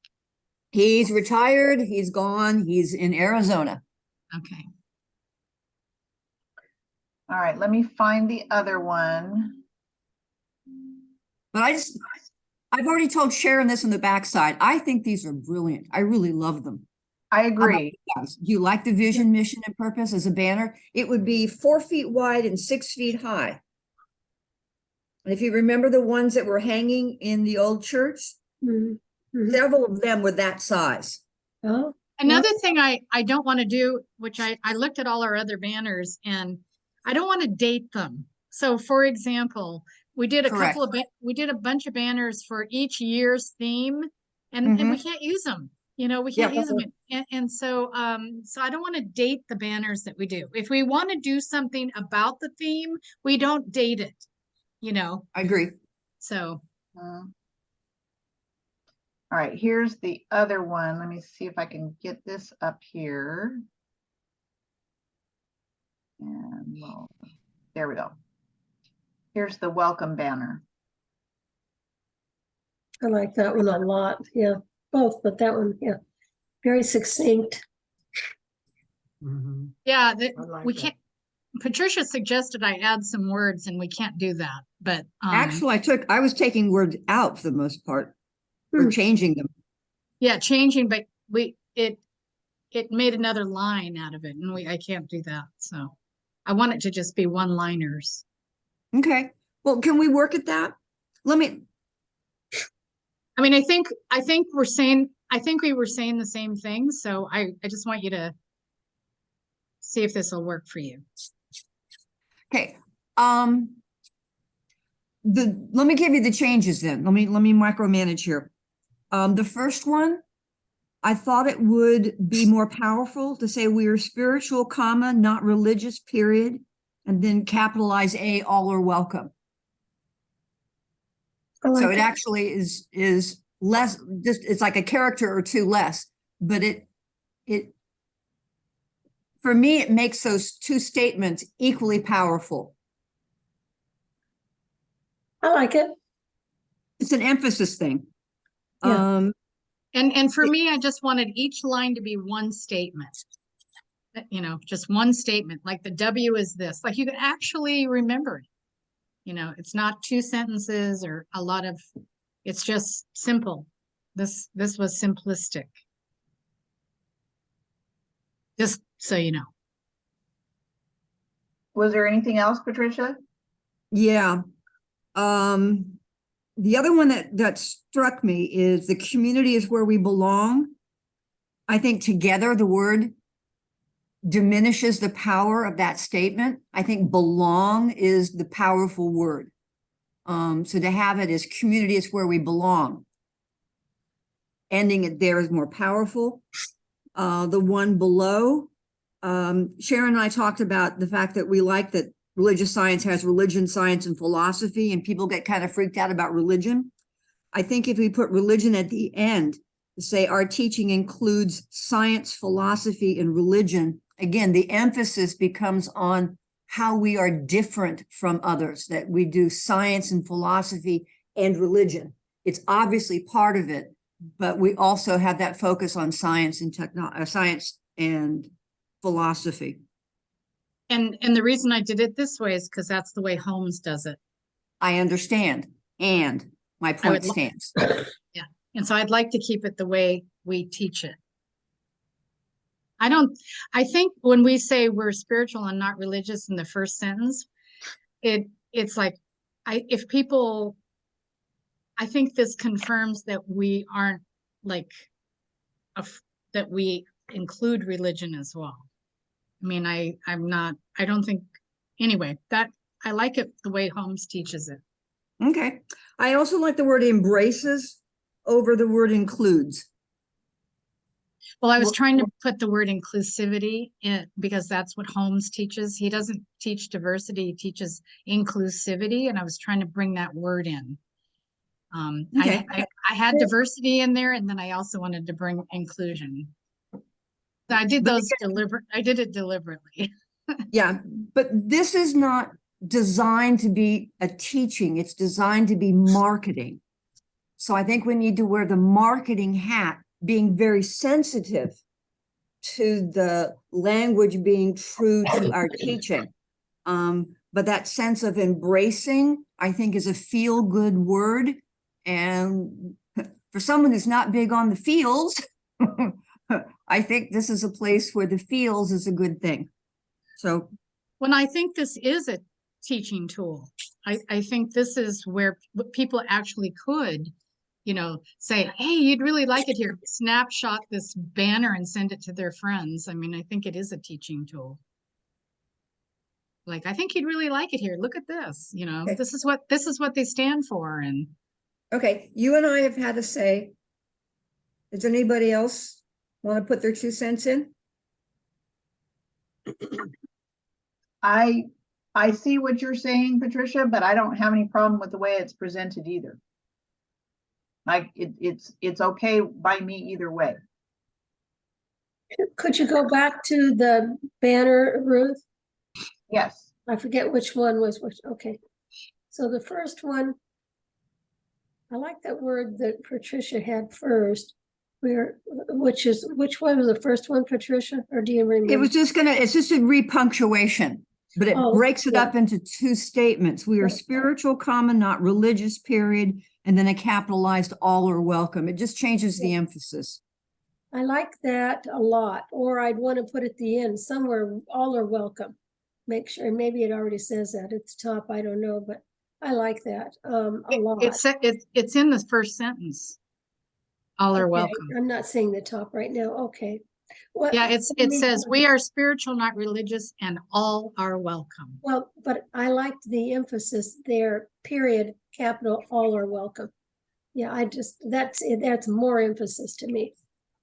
E: he's retired, he's gone, he's in Arizona.
B: Okay.
A: All right, let me find the other one.
E: But I've already told Sharon this on the backside. I think these are brilliant. I really love them.
A: I
E: How about
A: agree.
E: you guys? Do you like the vision, mission, and purpose as a banner? It would be 4 feet wide and 6 feet high. And if you remember the ones that were hanging in the old church,
D: Mhm. Mhm.
E: several of them were that size.
D: Oh,
B: Another thing I don't want to do, which I looked at all our other banners and I don't want to date them. So for example, we did
E: Correct.
B: we did a bunch of banners for each year's theme and we can't use them. You know, we can't
E: Yeah.
B: use them. And so so I don't want to date the banners that we do. If we want to do something about the theme, we don't date it, you know.
E: I agree.
B: So
A: Mhm. All right, here's the other one. Let me see if I can get this up here. And there we go. Here's the welcome banner.
D: I like that one a lot. Yeah, both, but that one, yeah, very succinct.
C: Mhm.
B: yeah,
C: I like
B: we
C: that.
B: can't. Patricia suggested I add some words and we can't do that. But
E: Actually, I was taking words out for the most part, or
D: Hmm.
E: changing them.
B: yeah, changing, but it made another line out of it, and I can't do that. So I want it to just be one-liners.
E: Okay. Well, can we work at that? Let me,
B: I mean, I think we were saying the same thing. So I just want you to see if this will work for you.
E: okay. Let me give you the changes then. Let me micromanage here. The first one, I thought it would be more powerful to say we are spiritual, comma, not religious, period, and then capitalize A, all are welcome.
D: I
E: So
D: like
E: it
D: it.
E: actually is less, just it's like a character or two less, but it for me, it makes those two statements equally powerful.
D: I like it.
E: it's an emphasis thing.
D: Yeah.
B: And for me, I just wanted each line to be one statement. You know, just one statement, like the W is this, like you can actually remember it. You know, it's not two sentences or a lot of, it's just simple. This was simplistic. Just so you know.
A: Was there anything else, Patricia?
E: Yeah. The other one that struck me is the community is where we belong. I think together the word diminishes the power of that statement. I think belong is the powerful word. So to have it as community is where we belong. Ending it there is more powerful. The one below, Sharon and I talked about the fact that we like that religious science has religion, science, and philosophy, and people get kind of freaked out about religion. I think if we put religion at the end, to say our teaching includes science, philosophy, and religion, again, the emphasis becomes on how we are different from others, that we do science and philosophy and religion. It's obviously part of it, but we also have that focus on science and science and philosophy.
B: And the reason I did it this way is because that's the way Holmes does it.
E: I understand, and my point stands.
B: And so I'd like to keep it the way we teach it. I think when we say we're spiritual and not religious in the first sentence, it's like, I think this confirms that we aren't like, that we include religion as well. I mean, I don't think, anyway, that I like it the way Holmes teaches it.
E: Okay. I also like the word embraces over the word includes.
B: Well, I was
E: Well-
B: trying to put the word inclusivity in because that's what Holmes teaches. He doesn't teach diversity, he teaches inclusivity, and I was trying to bring that word in.
E: Okay.
B: I had diversity in there, and then I also wanted to bring inclusion. So I did
E: But
B: those I did it deliberately.
E: Yeah, but this is not designed to be a teaching. It's designed to be marketing. So I think we need to wear the marketing hat, being very sensitive to the language being true to our teaching. But that sense of embracing, I think, is a feel-good word. And for someone who's not big on the feels, I think this is a place where the feels is a good thing. So
B: When I think this is a teaching tool, I think this is where people actually could, you know, say, hey, you'd really like it here. Snapshot this banner and send it to their friends. I mean, I think it is a teaching tool. Like, I think you'd really like it here. Look at this, you know,
E: Okay.
B: this is what they stand for. And
E: okay, you and I have had a say. Does anybody else want to put their 2 cents in?
A: I see what you're saying, Patricia, but I don't have any problem with the way it's presented either. Like it's okay by me either way.
D: Could you go back to the banner, Ruth?
A: Yes.
D: I forget which one was which. Okay. So the first one, I like that word that Patricia had first. Which one was the first one, Patricia? Or do you remember?
E: It's just a repunctuation, but it
D: Oh,
E: breaks it
D: yeah.
E: up into 2 statements. We are
D: Yeah.
E: spiritual, comma, not religious, period. And then a capitalized all are welcome. It just changes the emphasis.
D: I like that a lot, or I'd want to put at the end somewhere, all are welcome. Make sure, maybe it already says that at the top, I don't know, but I like that a lot.
B: it's in the first sentence. All are
D: Okay,
B: welcome.
D: I'm not seeing the top right now, okay. Well,
B: Yeah, it says we are spiritual, not religious, and all are welcome.
D: Well, but I liked the emphasis there, period, capital, all are welcome. Yeah, that's more emphasis to me.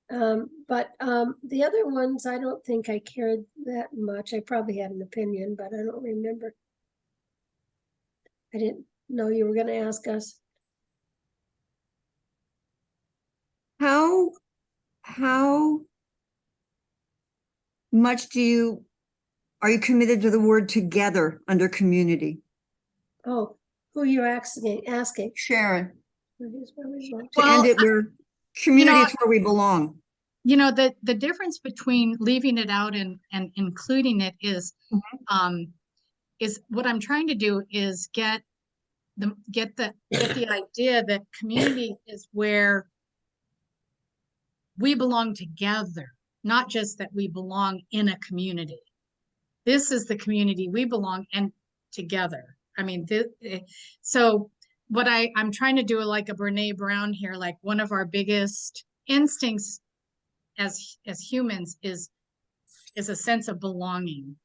D: But the other ones, I don't think I cared that much. I probably had an opinion, but I don't remember. I didn't know you were gonna ask us.
E: How much are you committed to the word together under community?
D: Oh, who you're asking?
E: Sharon,
D: Community is where we belong.
E: To end
B: Well,
E: it where community is where we belong.
B: You know, the difference between leaving it out and including it is what I'm trying to do is get the idea that community is where we belong together, not just that we belong in a community. This is the community we belong and together. I mean, so what I'm trying to do, like a Brene Brown here, like one of our biggest instincts as humans is a sense of belonging.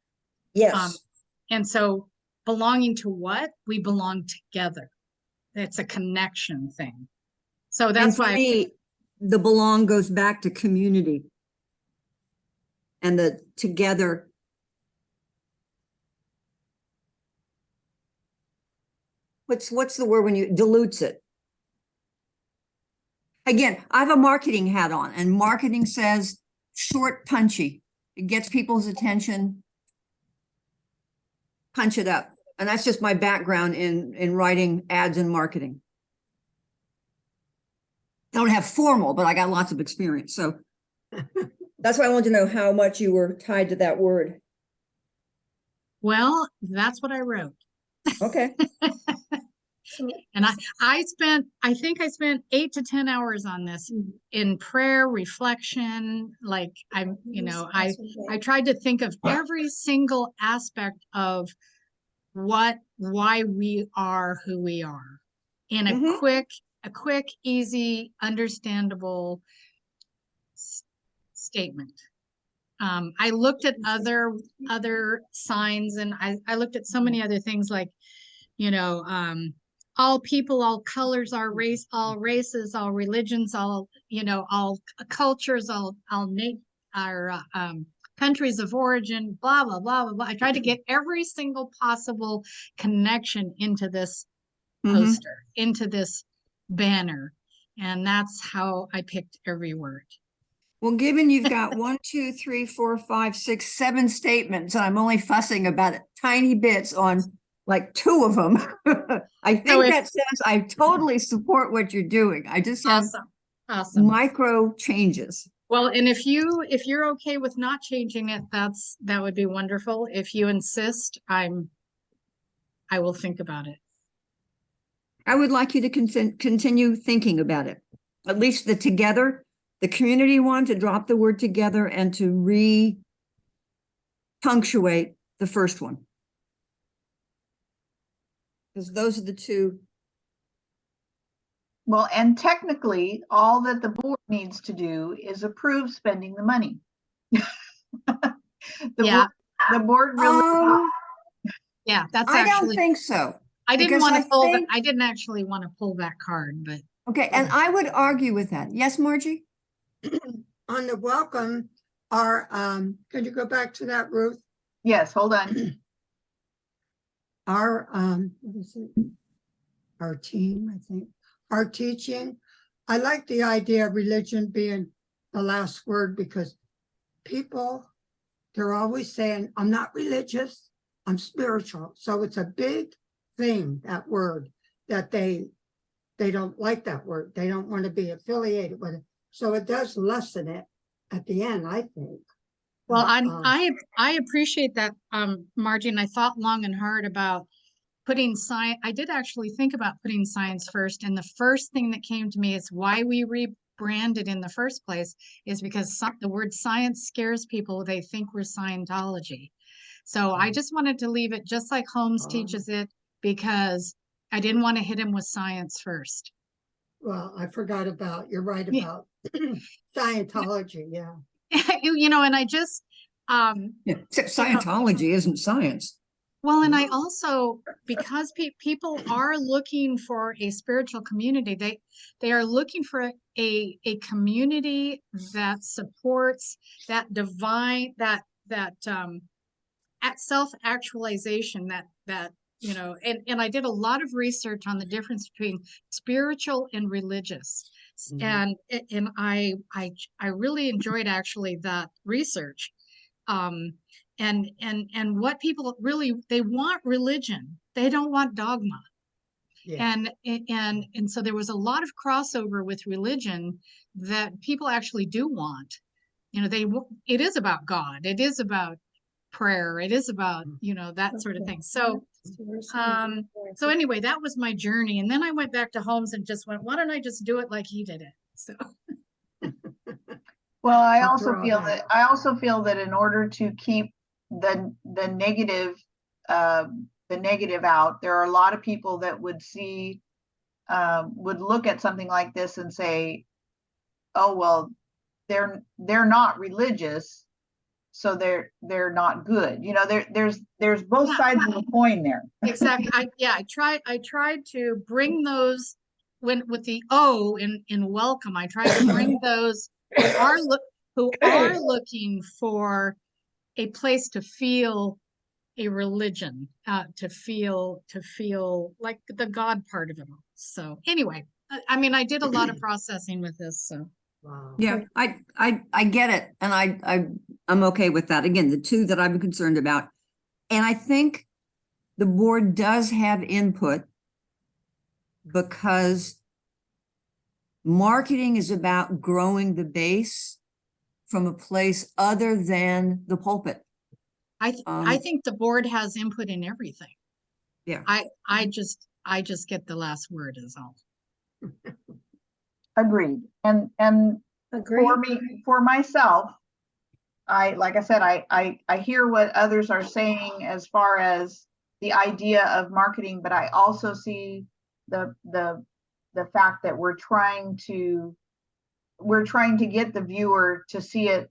E: Yes.
B: And so belonging to what? We belong together. It's a connection thing. So that's
E: And for
B: why
E: me, the belong goes back to community. And the together. What's the word when you dilutes it? Again, I have a marketing hat on, and marketing says short, punchy. It gets people's attention. Punch it up. And that's just my background in writing ads and marketing. I don't have formal, but I got lots of experience. So that's why I wanted to know how much you were tied to that word.
B: well, that's what I wrote.
E: Okay.
D: So,
B: And I think I spent 8 to 10 hours on this in prayer, reflection. Like I tried to think of every single aspect of why we are who we are in a
E: Mhm.
B: quick, easy, understandable statement. I looked at other signs, and I looked at so many other things like, all people, all colors, all races, all religions, all cultures, all countries of origin, blah, blah, blah, blah, blah. I tried to get every single possible connection into this poster, into this banner. And that's how I picked every word.
E: Well, given you've got 1, 2, 3, 4, 5, 6, 7 statements, and I'm only fussing about tiny bits on like 2 of them. I think that says I totally support what you're doing. I just have
B: Awesome.
E: micro changes.
B: Well, and if you're okay with not changing it, that would be wonderful. If you insist, I will think about it.
E: I would like you to continue thinking about it. At least the together, the community one, to drop the word together and to re-punctuate the first one. Because those are the 2.
A: Well, and technically, all that the board needs to do is approve spending the money. The board really.
B: Yeah, that's
E: I
B: actually.
E: don't think so.
B: I didn't
E: because
B: want to pull that.
E: think-
B: I didn't actually want to pull that card, but
E: Okay, and I would argue with that. Yes, Margie?
C: On the welcome, could you go back to that, Ruth?
A: Yes, hold on.
C: Our, what is it? Our team, I think, our teaching. I like the idea of religion being the last word because people, they're always saying, I'm not religious, I'm spiritual. So it's a big thing, that word, that they don't like that word. They don't want to be affiliated with it. So it does lessen it at the end, I think.
B: well,
C: But,
B: I appreciate that, Margie, and I thought long and hard about putting science. I did actually think about putting science first, and the first thing that came to me is why we rebranded in the first place is because the word science scares people. They think we're Scientology. So I just wanted to leave it just like Holmes teaches it, because I didn't want to hit him with science first.
C: Well, I forgot about, you're right
B: Yeah.
C: about Scientology, yeah.
B: And I just,
E: Except Scientology isn't science.
B: well, and I also, because people are looking for a spiritual community, they are looking for a community that supports that divine, that at self-actualization, that and I did a lot of research on the difference between spiritual and religious.
C: Mhm.
B: And I really enjoyed actually that research. And what people really, they want religion. They don't want dogma.
C: Yeah.
B: And so there was a lot of crossover with religion that people actually do want. You know, it is about God. It is about prayer. It is about, you know, that sort of thing. So, so anyway, that was my journey. And then I went back to Holmes and just went, why don't I just do it like he did it? So,
A: Well,
C: After all that.
A: I also feel that in order to keep the negative out, there are a lot of people that would see would look at something like this and say, oh well, they're not religious, so they're not good. You know, there's both
B: Yeah.
A: sides of the coin there.
B: exactly. I tried to bring those with the O in welcome. I tried to bring those who are looking for a place to feel a religion, to feel like the God part of it all. So anyway, I mean, I did a lot of processing with this. So
C: Wow.
E: Yeah, I get it. And I'm okay with that. Again, the two that I'm concerned about. And I think the board does have input because marketing is about growing the base from a place other than the pulpit.
B: I think the board has input in everything.
E: Yeah.
B: I just get the last word is all.
A: Agreed. And
D: Agree.
A: for myself, like I said, I hear what others are saying as far as the idea of marketing, but I also see the fact that we're trying to get the viewer to see it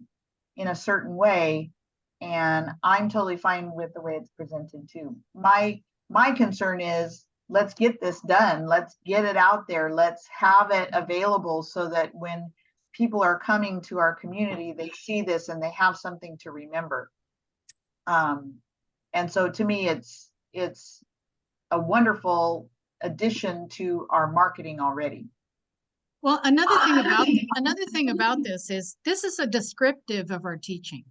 A: in a certain way. And I'm totally fine with the way it's presented too. My concern is, let's get this done. Let's get it out there. Let's have it available so that when people are coming to our community, they see this and they have something to remember. And so to me, it's a wonderful addition to our marketing already.
B: Well, another thing about this is a descriptive of our teaching,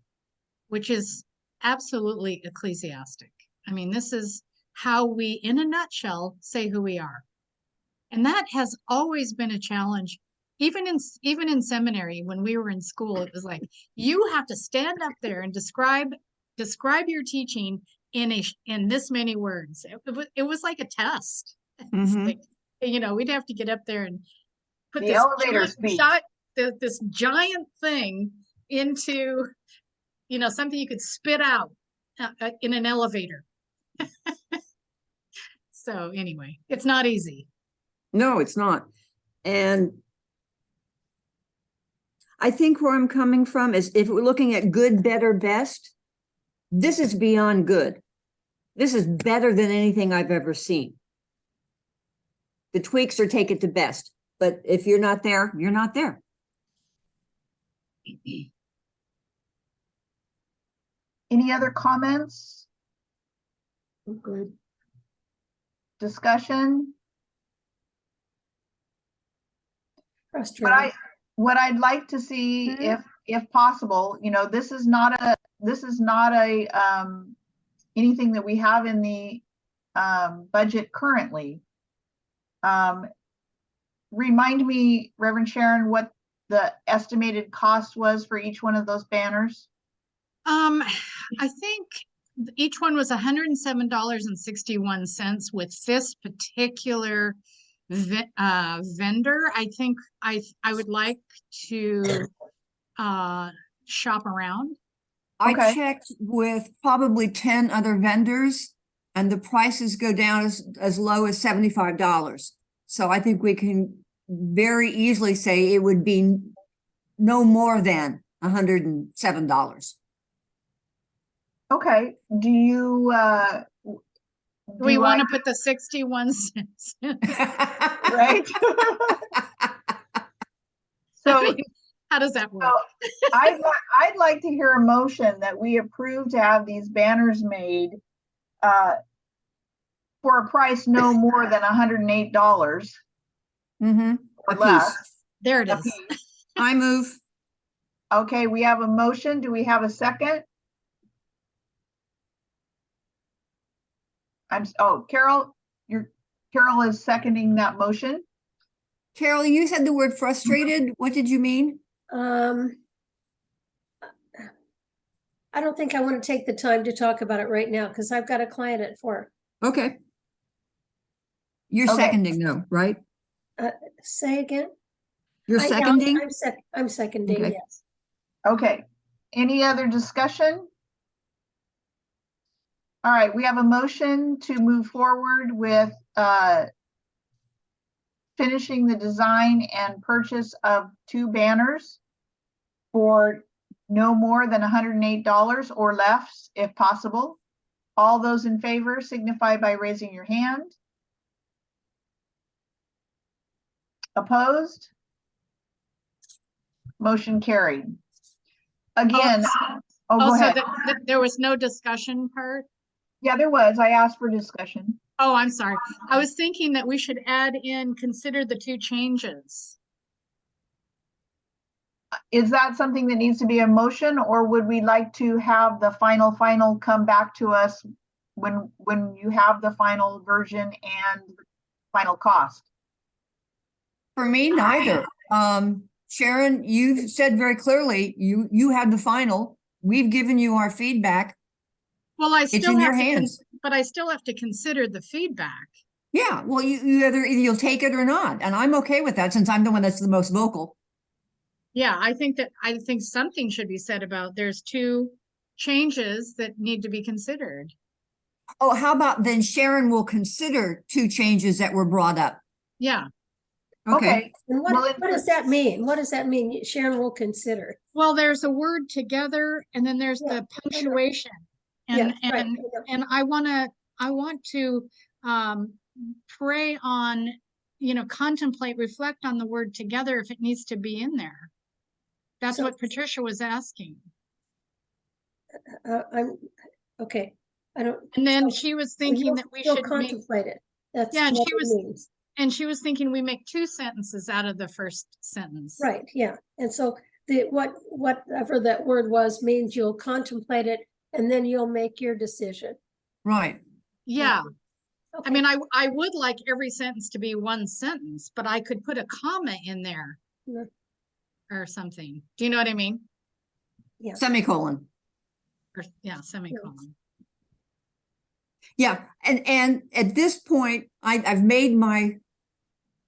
B: which is absolutely ecclesiastic. I mean, this is how we, in a nutshell, say who we are. And that has always been a challenge. Even in seminary, when we were in school, it was like, you have to stand up there and describe your teaching in this many words. It was like a test. It's like, you know, we'd have to get up there and put
A: The elevator speech.
B: this giant thing into, you know, something you could spit out in an elevator. So anyway, it's not easy.
E: No, it's not. And I think where I'm coming from is if we're looking at good, better, best, this is beyond good. This is better than anything I've ever seen. The tweaks are take it to best, but if you're not there, you're not there.
A: Any other comments,
C: Good.
A: discussion?
D: Frustrating.
A: What I'd like to see, if possible, you know, this is not a anything that we have in the budget currently. Remind me, Reverend Sharon, what the estimated cost was for each one of those banners?
B: I think each one was $107.61 with this particular vendor. I think I would like to shop around.
A: Okay.
E: I checked with probably 10 other vendors and the prices go down as low as $75. So I think we can very easily say it would be no more than $107.
A: Okay, do you
B: We want to put the 61 cents.
A: right? So
B: I mean, how does that work?
A: I'd like to hear a motion that we approve to have these banners made for a price no more than $108 or less.
B: There it
A: a
B: is.
A: piece.
E: I move.
A: Okay, we have a motion. Do we have a second? Oh, Carol, Carol is seconding that motion.
E: Carol, you said the word frustrated. What did you mean?
D: I don't think I want to take the time to talk about it right now because I've got a client at 4.
E: Okay. You're
A: Okay.
E: seconding though, right?
D: Say again?
E: You're
D: Yeah,
E: seconding?
D: I'm seconding,
E: Okay.
D: yes.
A: Okay, any other discussion? All right, we have a motion to move forward with finishing the design and purchase of 2 banners for no more than $108 or less if possible. All those in favor signify by raising your hand. Opposed? Motion carried. Again, oh, go
B: Also,
A: ahead.
B: there was no discussion part.
A: Yeah, there was. I asked for discussion.
B: Oh, I'm sorry. I was thinking that we should add in, consider the 2 changes.
A: Is that something that needs to be a motion, or would we like to have the final come back to us when you have the final version and final cost?
E: For me, neither. Sharon, you've said very clearly, you had the final. We've given you our feedback.
B: Well, I
E: It's
B: still
E: in your
B: have to,
E: hands.
B: but I still have to consider the feedback.
E: Yeah, well, you either you'll take it or not, and I'm okay with that since I'm the one that's the most vocal.
B: Yeah, I think something should be said about there's 2 changes that need to be considered.
E: Oh, how about then Sharon will consider 2 changes that were brought up?
B: Yeah.
E: Okay.
D: And
A: Well,
D: what does that mean? What does that mean? Sharon will consider.
B: Well, there's a word together and then there's
D: Yeah,
B: the punctuation.
D: Yeah,
B: And,
D: right.
B: and I want to pray on, contemplate, reflect on the word together if it needs to be in there. That's
D: So-
B: what Patricia was asking.
D: I'm, okay, I don't.
B: And then
D: so-
B: she was
D: so
B: thinking
D: you'll-
B: that we
D: you'll
B: should make,
D: contemplate it. That's
B: Yeah, and
D: what
B: she
D: it
B: was-
D: means.
B: and she was thinking we make 2 sentences out of the first sentence.
D: Right, yeah. And so whatever that word was means you'll contemplate it and then you'll make your decision.
E: Right.
B: Yeah. I
D: Okay.
B: mean, I would like every sentence to be 1 sentence, but I could put a comma in there.
D: Yeah.
B: Or something. Do you know what I mean?
E: Semicolon.
B: Or, yeah, semicolon.
E: Yeah, and at this point, I've made my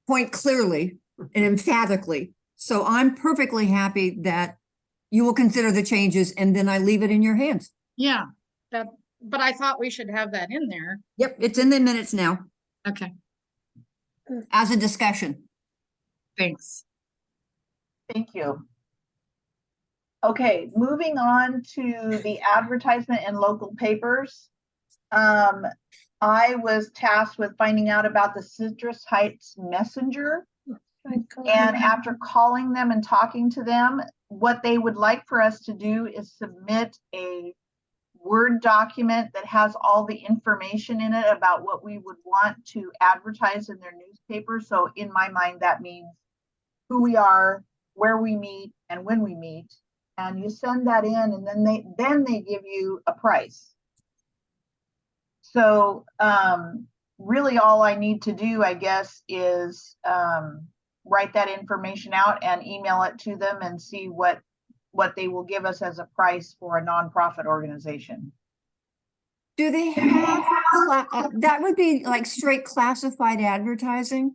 E: point clearly and emphatically. So I'm perfectly happy that you will consider the changes and then I leave it in your hands.
B: Yeah, but I thought we should have that in there.
E: Yep, it's in the minutes now
B: Okay,
E: as a discussion.
B: thanks.
A: Thank you. Okay, moving on to the advertisement in local papers. I was tasked with finding out about the Citrus Heights Messenger. And after calling them and talking to them, what they would like for us to do is submit a Word document that has all the information in it about what we would want to advertise in their newspaper. So in my mind, that means who we are, where we meet, and when we meet. And you send that in, and then they give you a price. So really all I need to do, I guess, is write that information out and email it to them and see what they will give us as a price for a nonprofit organization.
E: Do they have, that would be like straight classified advertising?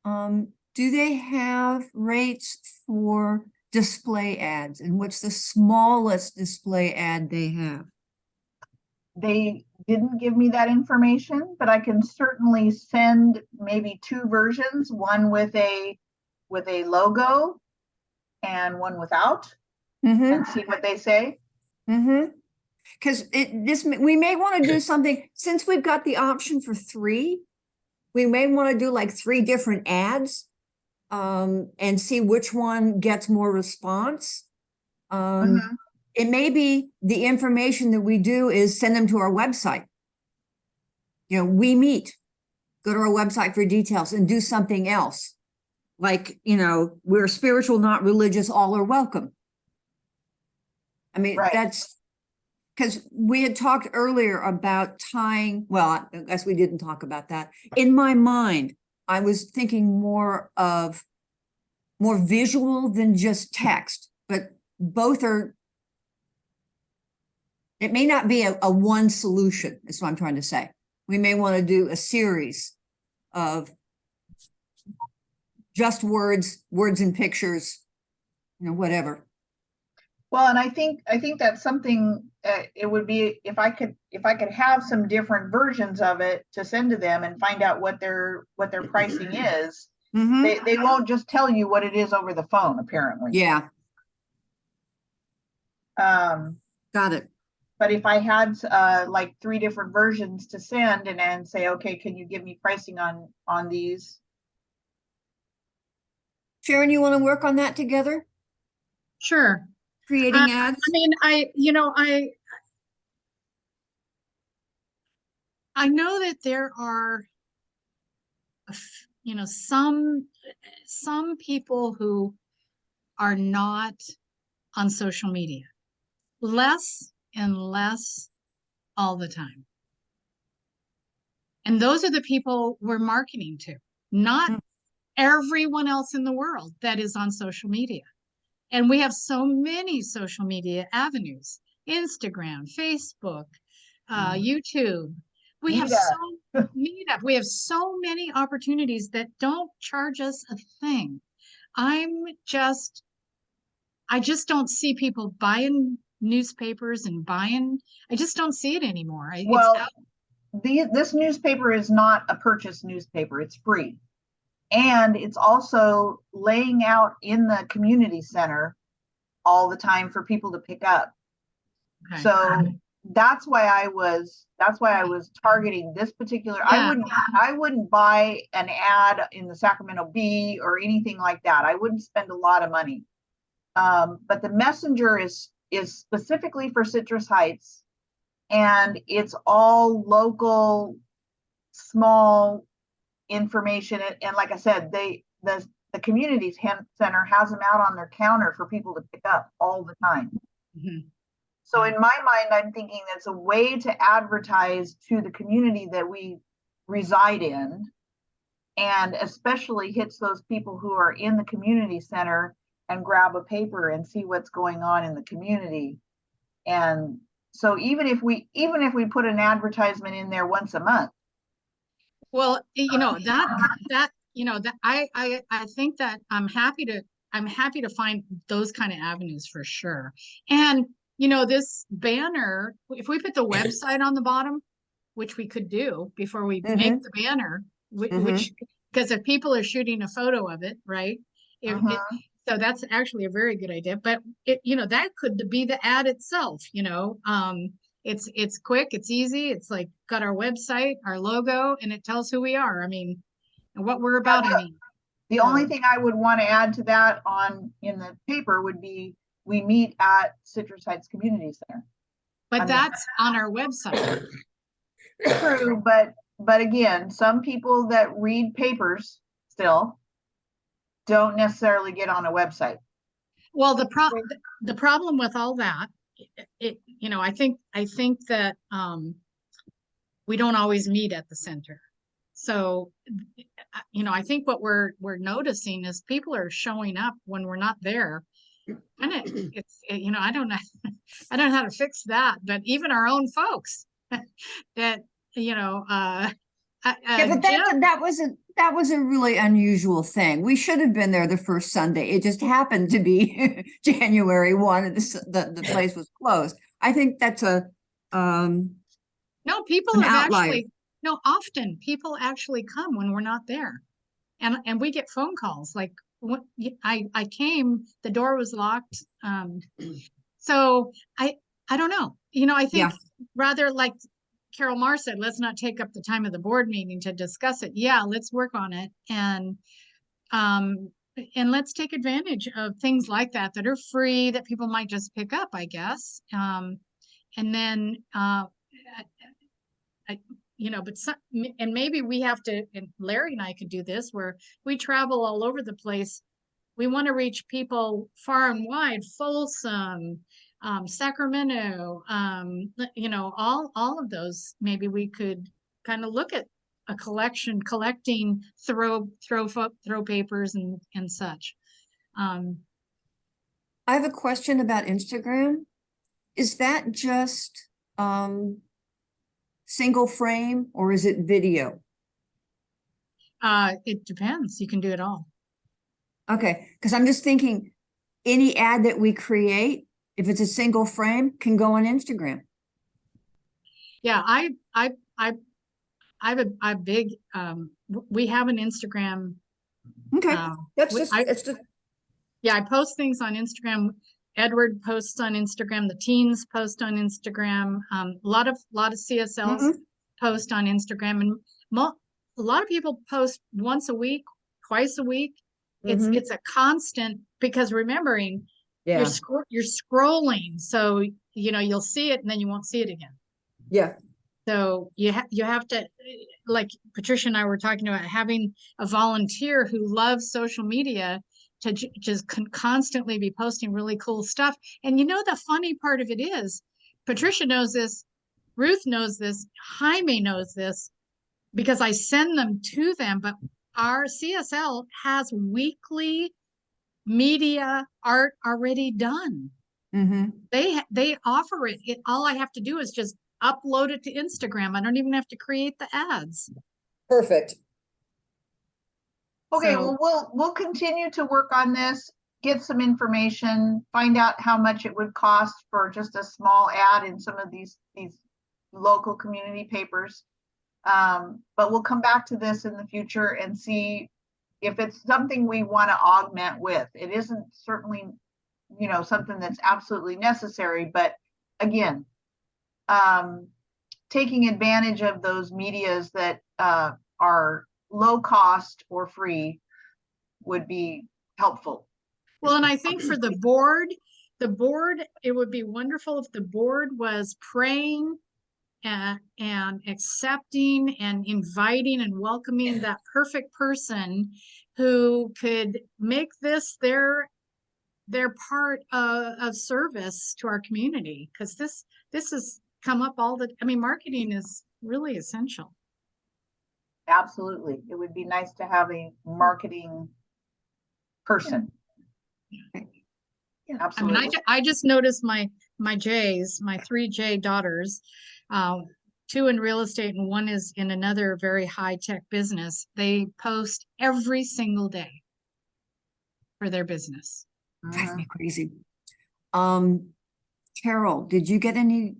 E: Do they have rates for display ads, and what's the smallest display ad they have?
A: They didn't give me that information, but I can certainly send maybe 2 versions, one with a logo and one without,
E: Mm-hmm,
A: and see what they say.
E: mm-hmm. Because we may want to do something, since we've got the option for 3, we may want to do like 3 different ads. And see which one gets more response. It may be the information that we do is send them to our website. We meet, go to our website for details and do something else. Like, we're spiritual, not religious, all are welcome. I mean,
A: Right.
E: that's because we had talked earlier about tying, well, I guess we didn't talk about that. In my mind, I was thinking more visual than just text, but both are, it may not be a one solution, is what I'm trying to say. We may want to do a series of just words and pictures, whatever.
A: Well, and I think that's something, it would be, if I could have some different versions of it to send to them and find out what their pricing is.
E: Mhm.
A: They won't just tell you what it is over the phone, apparently.
E: Yeah, got it.
A: But if I had like 3 different versions to send and then say, okay, can you give me pricing on these?
E: Sharon, you want to work on that together?
B: Sure.
E: Creating ads?
B: I mean, I know that there are, some people who are not on social media, less and less all the time. And those are the people we're marketing to, not everyone else in the world that is on social media. And we have so many social media avenues: Instagram, Facebook, YouTube. We have Meetup. We have so many opportunities that don't charge us a thing. I just don't see people buying newspapers and I just don't see it anymore.
A: Well, this newspaper is not a purchased newspaper. It's free. And it's also laying out in the community center all the time for people to pick up.
B: Okay.
A: So that's why I was targeting this particular.
B: Yeah.
A: I wouldn't buy an ad in the Sacramento Bee or anything like that. I wouldn't spend a lot of money. But the Messenger is specifically for Citrus Heights, and it's all local, small information. And like I said, the community center has them out on their counter for people to pick up all the time.
B: Mhm.
A: So in my mind, I'm thinking that's a way to advertise to the community that we reside in, and especially hits those people who are in the community center and grab a paper and see what's going on in the community. And so even if we put an advertisement in there once a month.
B: Well, that I think that I'm happy to find those kind of avenues for sure. And this banner, if we put the website on the bottom, which we could do before we make the banner, which, because if people are shooting a photo of it, right? So that's actually a very good idea. But that could be the ad itself. It's quick, it's easy. It's like got our website, our logo, and it tells who we are. I mean, and what we're about.
A: The only thing I would want to add to that in the paper would be, we meet at Citrus Heights Community Center.
B: But that's on our website.
A: True, but again, some people that read papers still don't necessarily get on a website.
B: Well, the problem with all that, I think that we don't always meet at the center. So, I think what we're noticing is people are showing up when we're not there. And I don't know how to fix that, but even our own folks that,
E: Yeah, but that was a really unusual thing. We should have been there the first Sunday. It just happened to be January 1 and the place was closed. I think that's
B: no, people have actually, no, often people actually come when we're not there. And we get phone calls like, what I came, the door was locked. So I don't know. I think rather, like Carol Marr said, let's not take up the time of the board meeting to discuss it. Yeah, let's work on it. And let's take advantage of things like that are free, that people might just pick up, I guess. And then and maybe we have to, and Larry and I could do this, where we travel all over the place. We want to reach people far and wide: Folsom, Sacramento, you know, all of those, maybe we could kind of look at a collecting throw papers and such.
E: I have a question about Instagram. Is that just single frame or is it video?
B: It depends. You can do it all.
E: Okay, because I'm just thinking any ad that we create, if it's a single frame, can go on Instagram.
B: Yeah, I have a big, we have an Instagram.
E: Okay, that's
B: we-
E: just,
B: I-
E: it's just,
B: Yeah, I post things on Instagram. Edward posts on Instagram. The teens post on Instagram. A lot of CSLs post on Instagram, and a lot of people post once a week, twice a week. It's a constant, because remembering
E: yeah,
B: you're scrolling, so you know you'll see it and then you won't see it again.
E: yeah.
B: So you have to, like Patricia and I were talking about, having a volunteer who loves social media to just constantly be posting really cool stuff. And you know, the funny part of it is, Patricia knows this, Ruth knows this, Jaime knows this, because I send them to them, but our CSL has weekly media art already done. They offer it. All I have to do is just upload it to Instagram. I don't even have to create the ads.
E: Perfect.
A: Okay,
B: So-
A: well, we'll continue to work on this, get some information, find out how much it would cost for just a small ad in some of these local community papers. But we'll come back to this in the future and see if it's something we want to augment with. It isn't certainly, you know, something that's absolutely necessary, but again, taking advantage of those medias that are low cost or free would be helpful.
B: Well, and I think for the board, it would be wonderful if the board was praying and accepting and inviting and welcoming that perfect person who could make this their part of service to our community. Because this has come up I mean, marketing is really essential.
A: Absolutely. It would be nice to have a marketing person.
D: Yeah.
B: I mean,
A: Absolutely.
B: I just noticed my J's, my 3 J daughters, 2 in real estate and 1 is in another very high tech business. They post every single day for their business.
E: Drives me crazy. Carol, did you get any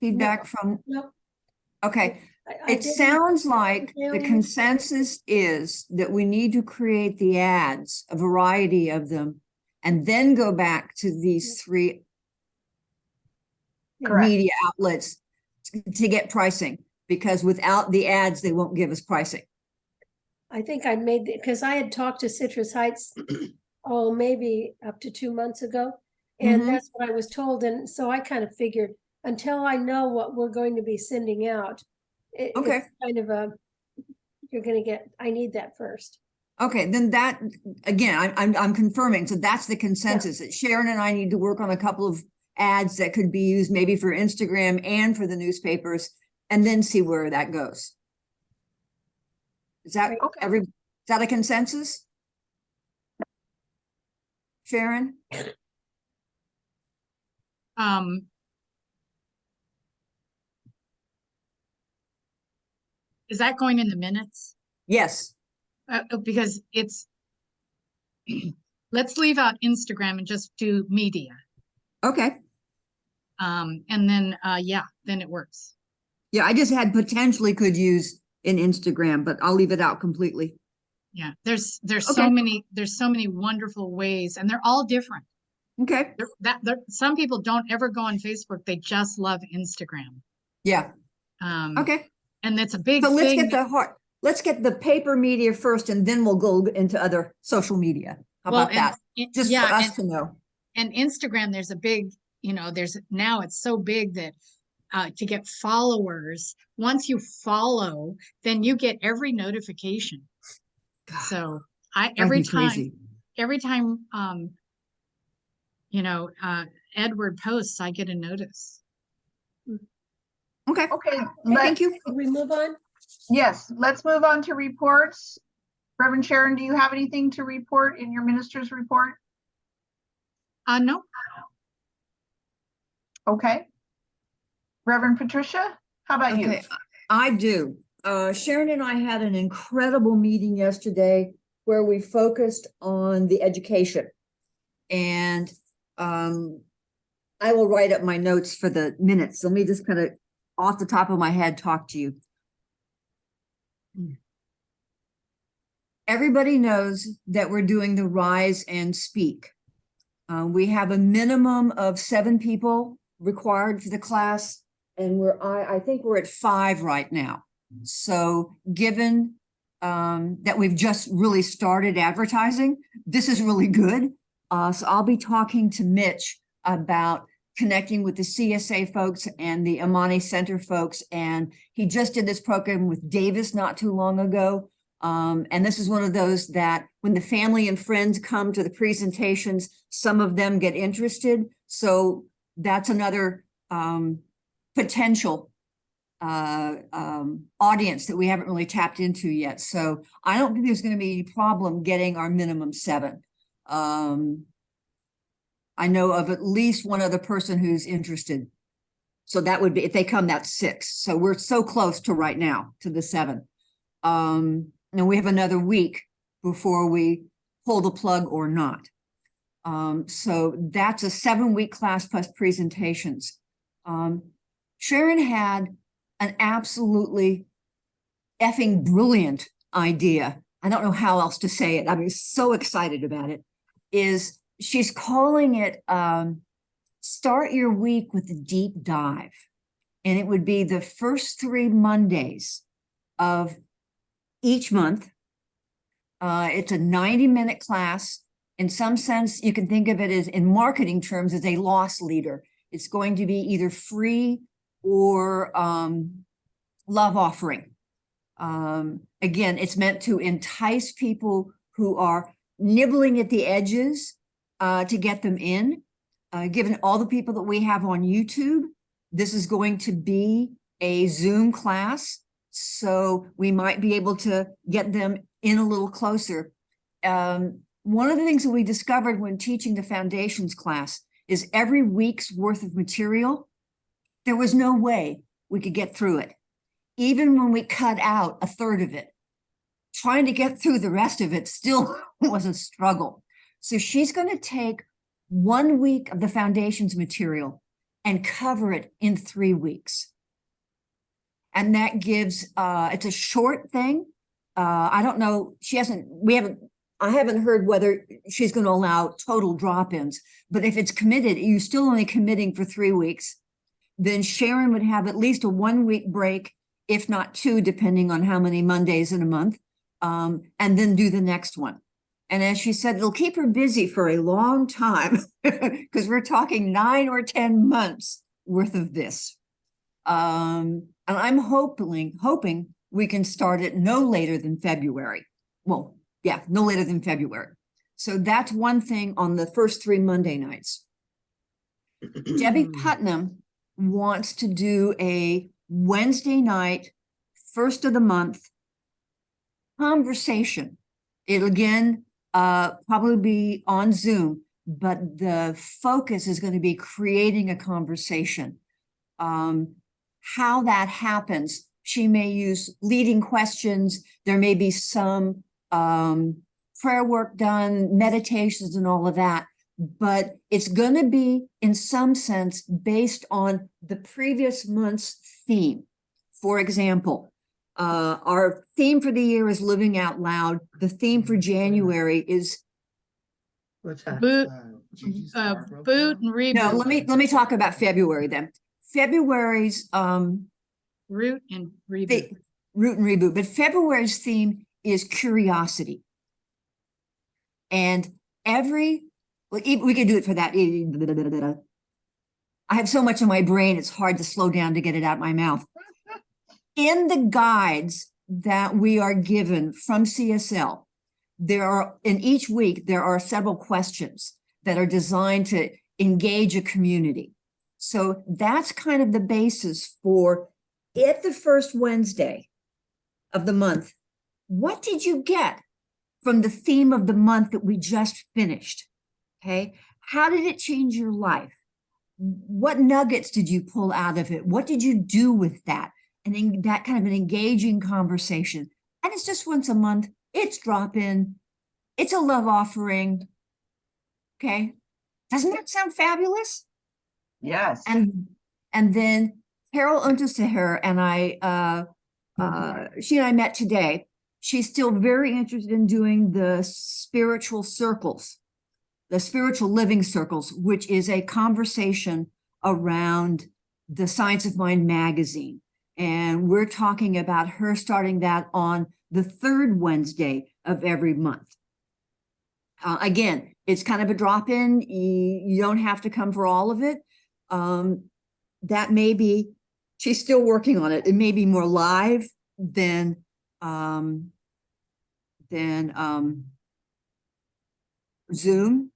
E: feedback from?
D: Nope.
E: Okay,
D: I
E: it
D: didn't-
E: sounds like the
D: Really?
E: consensus is that we need to create the ads, a variety of them, and then go back to these 3
A: Correct.
E: media outlets to get pricing, because without the ads, they won't give us pricing.
D: I think I made, because I had talked to Citrus Heights, maybe up to 2 months ago. And
E: Mhm.
D: that's what I was told. And so I kind of figured, until I know what we're going to be sending out,
E: Okay.
D: it's kind of I need that first.
E: Okay, then that, again, I'm confirming, so that's the consensus, that Sharon and I need to work on a couple of ads that could be used maybe for Instagram and for the newspapers, and then see where that goes. Is that
A: Okay.
E: is that a consensus? Sharon?
B: Is that going in the minutes?
E: Yes.
B: Because it's, let's leave out Instagram and just do media.
E: Okay.
B: And then, yeah, then it works.
E: Yeah, I just had potentially could use in Instagram, but I'll leave it out completely.
B: Yeah, there's
E: Okay.
B: so many wonderful ways, and they're all different.
E: Okay.
B: Some people don't ever go on Facebook. They just love Instagram.
E: Yeah. Okay.
B: And that's a big
E: So let's
B: thing.
E: let's get the paper media first, and then we'll go into other social media. How
B: Well,
E: about that? Just
B: yeah,
E: for us to know.
B: and Instagram, there's a big, now it's so big that to get followers, once you follow, then you get every notification.
E: God,
B: So
E: drives
B: every
E: me
B: time,
E: crazy.
B: Edward posts, I get a notice.
E: Okay,
A: Okay,
E: thank you.
D: Can we move on?
A: yes, let's move on to reports. Reverend Sharon, do you have anything to report in your minister's report?
B: No,
A: Okay. Reverend Patricia, how about you?
E: Okay, I do. Sharon and I had an incredible meeting yesterday where we focused on the education. And I will write up my notes for the minutes. Let me just kind of off the top of my head talk to you. Everybody knows that we're doing the Rise and Speak. We have a minimum of 7 people required for the class. And I think we're at 5 right now. So given that we've just really started advertising, this is really good. So I'll be talking to Mitch about connecting with the CSA folks and the Amani Center folks. And he just did this program with Davis not too long ago. And this is one of those that when the family and friends come to the presentations, some of them get interested. So that's another potential audience that we haven't really tapped into yet. So I don't think there's going to be any problem getting our minimum 7. I know of at least one other person who's interested. So that would be, if they come, that's 6. So we're so close to right now to the 7. And we have another week before we pull the plug or not. So that's a 7-week class plus presentations. Sharon had an absolutely effing brilliant idea. I don't know how else to say it. I'm so excited about it. She's calling it Start Your Week with a Deep Dive. And it would be the first 3 Mondays of each month. It's a 90-minute class. In some sense, you can think of it as, in marketing terms, as a loss leader. It's going to be either free or love offering. Again, it's meant to entice people who are nibbling at the edges to get them in. Given all the people that we have on YouTube, this is going to be a Zoom class. So we might be able to get them in a little closer. One of the things that we discovered when teaching the foundations class is every week's worth of material, there was no way we could get through it. Even when we cut out a third of it, trying to get through the rest of it still was a struggle. So she's going to take 1 week of the foundations material and cover it in 3 weeks. And that gives, it's a short thing. I don't know, I haven't heard whether she's going to allow total drop-ins, but if it's committed, you're still only committing for 3 weeks. Then Sharon would have at least a 1-week break, if not 2, depending on how many Mondays in a month, and then do the next one. And as she said, it'll keep her busy for a long time because we're talking 9 or 10 months worth of this. And I'm hoping we can start it no later than February. Well, yeah, no later than February. So that's one thing on the first 3 Monday nights. Debbie Putnam wants to do a Wednesday night, first of the month conversation. It'll again probably be on Zoom, but the focus is going to be creating a conversation. How that happens, she may use leading questions. There may be some prayer work done, meditations and all of that, but it's going to be in some sense based on the previous month's theme. For example, our theme for the year is Living Out Loud. The theme for January is
C: What's that?
B: boot,
F: Gigi's car broke
B: boot
F: down?
B: and reboot.
E: no, let me talk about February then. February's
B: Root and reboot.
E: root and reboot, but February's theme is curiosity. And we could do it for that. I have so much in my brain, it's hard to slow down to get it out of my mouth. In the guides that we are given from CSL, in each week, there are several questions that are designed to engage a community. So that's kind of the basis for at the first Wednesday of the month. What did you get from the theme of the month that we just finished? Okay. How did it change your life? What nuggets did you pull out of it? What did you do with that? And then that kind of an engaging conversation. And it's just once a month. It's drop in. It's a love offering. Okay. Doesn't that sound fabulous?
A: Yes.
E: And then Carol Unterseher and she and I met today. She's still very interested in doing the spiritual circles, the spiritual living circles, which is a conversation around the Science of Mind magazine. And we're talking about her starting that on the third Wednesday of every month. Again, it's kind of a drop-in. You don't have to come for all of it. That may be, she's still working on it. It may be more live than Zoom.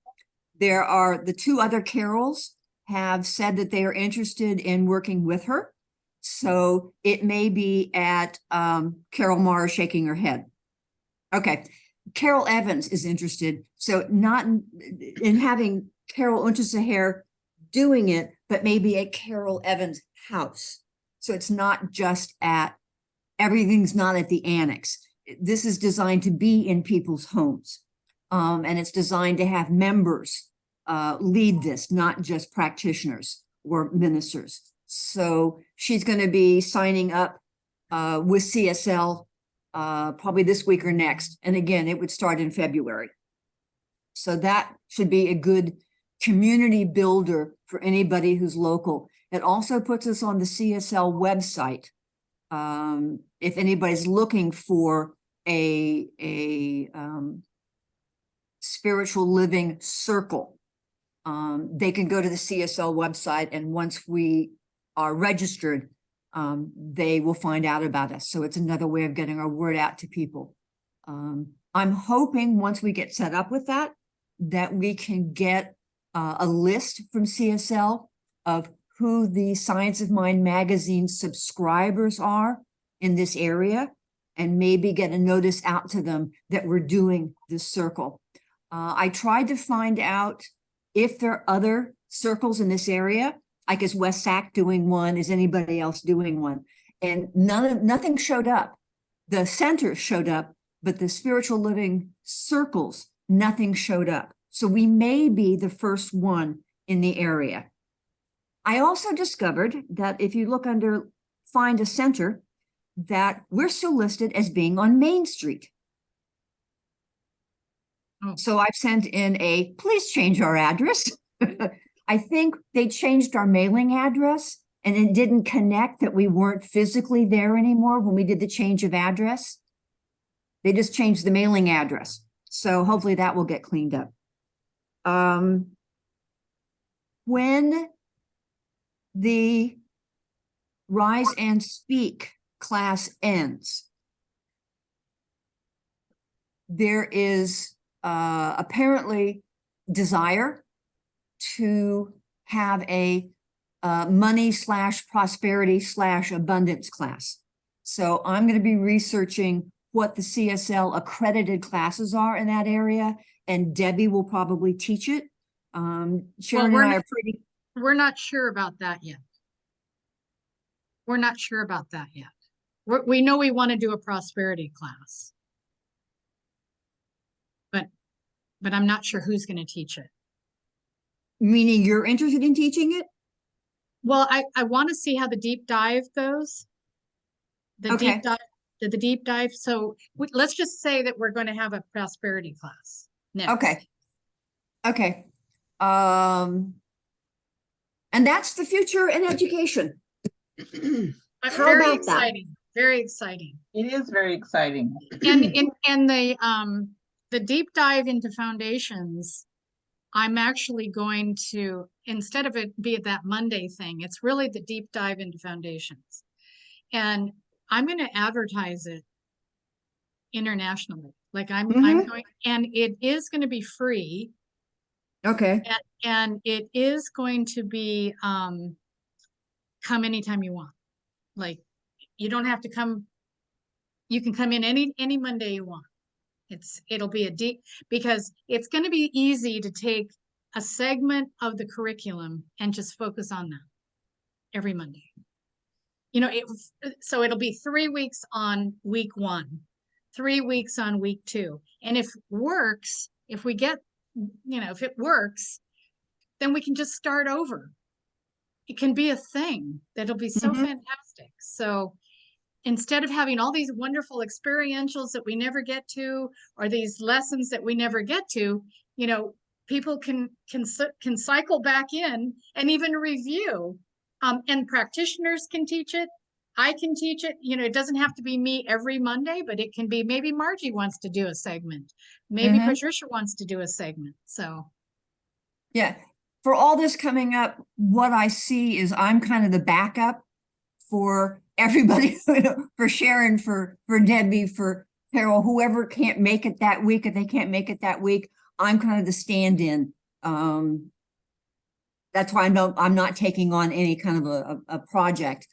E: There are the two other Carols have said that they are interested in working with her. So it may be at Carol Mara shaking her head. Okay. Carol Evans is interested. So not in having Carol Unterseher doing it, but maybe at Carol Evans' house. So it's not just everything's not at the annex. This is designed to be in people's homes. And it's designed to have members lead this, not just practitioners or ministers. So she's going to be signing up with CSL probably this week or next. And again, it would start in February. So that should be a good community builder for anybody who's local. It also puts us on the CSL website. If anybody's looking for a spiritual living circle, they can go to the CSL website, and once we are registered, they will find out about us. So it's another way of getting our word out to people. I'm hoping once we get set up with that we can get a list from CSL of who the Science of Mind magazine subscribers are in this area, and maybe get a notice out to them that we're doing this circle. I tried to find out if there are other circles in this area, like is West Sac doing one, is anybody else doing one? And nothing showed up. The center showed up, but the spiritual living circles, nothing showed up. So we may be the first one in the area. I also discovered that if you look under Find a Center, that we're still listed as being on Main Street.
B: Oh.
E: So I've sent in a, please change our address. I think they changed our mailing address and it didn't connect that we weren't physically there anymore when we did the change of address. They just changed the mailing address. So hopefully that will get cleaned up. When the Rise and Speak class ends, there is apparently desire to have a money/prosperity/abundance class. So I'm going to be researching what the CSL accredited classes are in that area, and Debbie will probably teach it. Sharon and I are pretty.
B: We're not sure about that yet. We're not sure about that yet. We know we want to do a prosperity class, but I'm not sure who's going to teach it.
E: Meaning you're interested in teaching it?
B: Well, I want to see how the deep dive goes. The deep dive. So let's just say that we're going to have a prosperity class next.
E: Okay. And that's the future in education.
B: But
E: How
B: very
E: about that?
B: exciting. Very exciting.
A: It is very exciting.
B: And the deep dive into foundations, I'm actually going to, instead of it be that Monday thing, it's really the deep dive into foundations. And I'm going to advertise it internationally. Like I'm going, and it is going to be free.
E: Okay,
B: And it is going to be, come anytime you want. Like, you don't have to come, you can come in any Monday you want. It'll be a deep, because it's gonna be easy to take a segment of the curriculum and just focus on that every Monday. You know, so it'll be 3 weeks on week 1, 3 weeks on week 2. And if works, if we get, if it works, then we can just start over. It can be a thing that'll be so
E: Mhm.
B: fantastic. So instead of having all these wonderful experientials that we never get to, or these lessons that we never get to, people can cycle back in and even review. And practitioners can teach it. I can teach it. It doesn't have to be me every Monday, but it can be, maybe Margie wants to do a segment. Maybe
E: Mhm.
B: Patricia wants to do a segment. So
E: Yeah. For all this coming up, what I see is I'm kind of the backup for everybody, for Sharon, for Debbie, for Carol, whoever can't make it that week. If they can't make it that week, I'm kind of the stand-in. That's why I'm not taking on any kind of a project.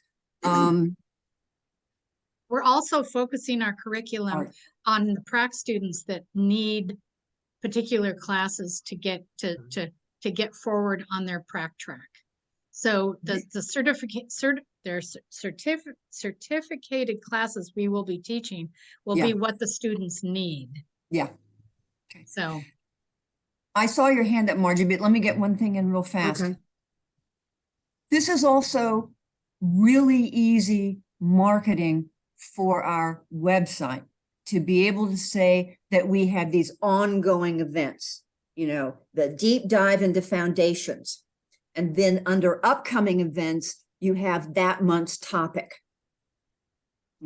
B: we're also focusing our curriculum
E: Alright.
B: on the prac students that need particular classes to get to get forward on their prac track. So the certificated classes we will be teaching will
E: Yeah.
B: be what the students need.
E: Yeah.
B: So
E: I saw your hand up, Margie, but let me get one thing in real fast.
C: Okay.
E: This is also really easy marketing for our website, to be able to say that we have these ongoing events, the deep dive into foundations. And then under upcoming events, you have that month's topic.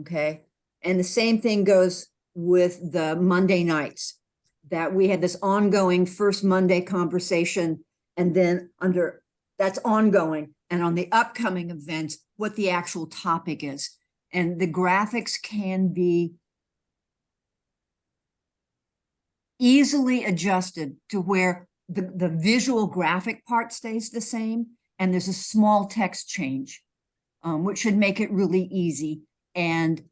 E: Okay. And the same thing goes with the Monday nights, that we had this ongoing first Monday conversation, and then under that's ongoing, and on the upcoming events, what the actual topic is. And the graphics can be easily adjusted to where the visual graphic part stays the same, and there's a small text change, which should make it really easy. And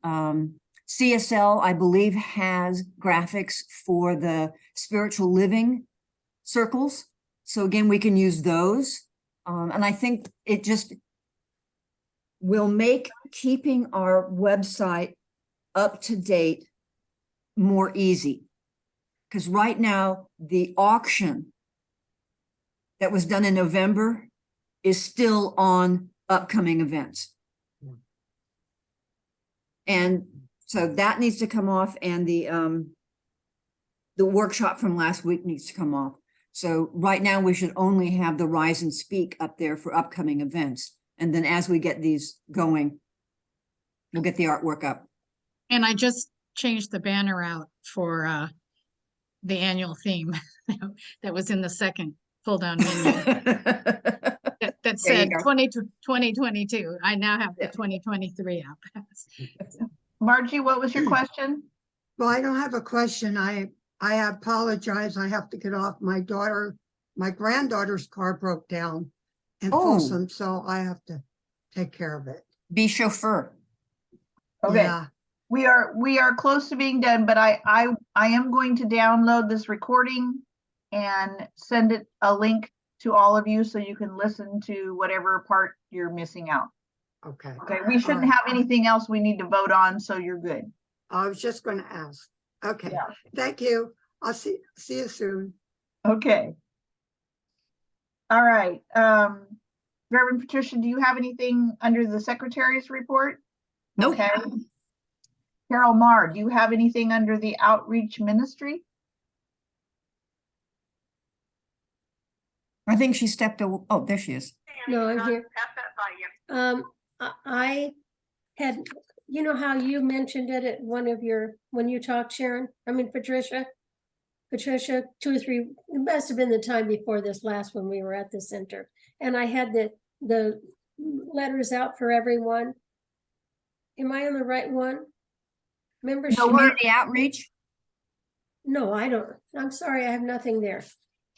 E: CSL, I believe, has graphics for the spiritual living circles. So again, we can use those. And I think it just will make keeping our website up to date more easy. Because right now, the auction that was done in November is still on upcoming events. And so that needs to come off, and the workshop from last week needs to come off. So right now we should only have the Rise and Speak up there for upcoming events. And then as we get these going, we'll get the artwork up.
B: and I just changed the banner out for the annual theme that was in the second pull down menu that said
E: go.
B: 2022. I now have the
E: Yeah.
B: 2023 up.
A: Margie, what was your question?
C: Well, I don't have a question. I apologize. I have to get off. My granddaughter's car broke down in
E: Oh.
C: Folsom, so I have to take care of it.
E: Be chauffeur.
A: Okay.
C: Yeah.
A: We are close to being done, but I am going to download this recording and send it a link to all of you so you can listen to whatever part you're missing out.
C: Okay.
A: Okay, we shouldn't
C: Alright.
A: have anything else we need to vote on, so you're good.
C: I was just going to ask. Okay.
A: Yeah.
C: Thank you. I'll see you soon.
A: Okay. All right. Reverend Patricia, do you have anything under the secretary's report?
E: Nope.
A: Okay. Carol Marr, do you have anything under the outreach ministry?
E: I think she stepped away. Oh, there she is.
D: No, I'm here. I had, how you mentioned it at one of when you talked, Sharon, Patricia, 2 or 3, it must have been the time before this last one we were at the center. And I had the letters out for everyone. Am I on the right one? Membership?
A: No, we're-
E: Community outreach.
D: No, I don't. I'm sorry, I have nothing there.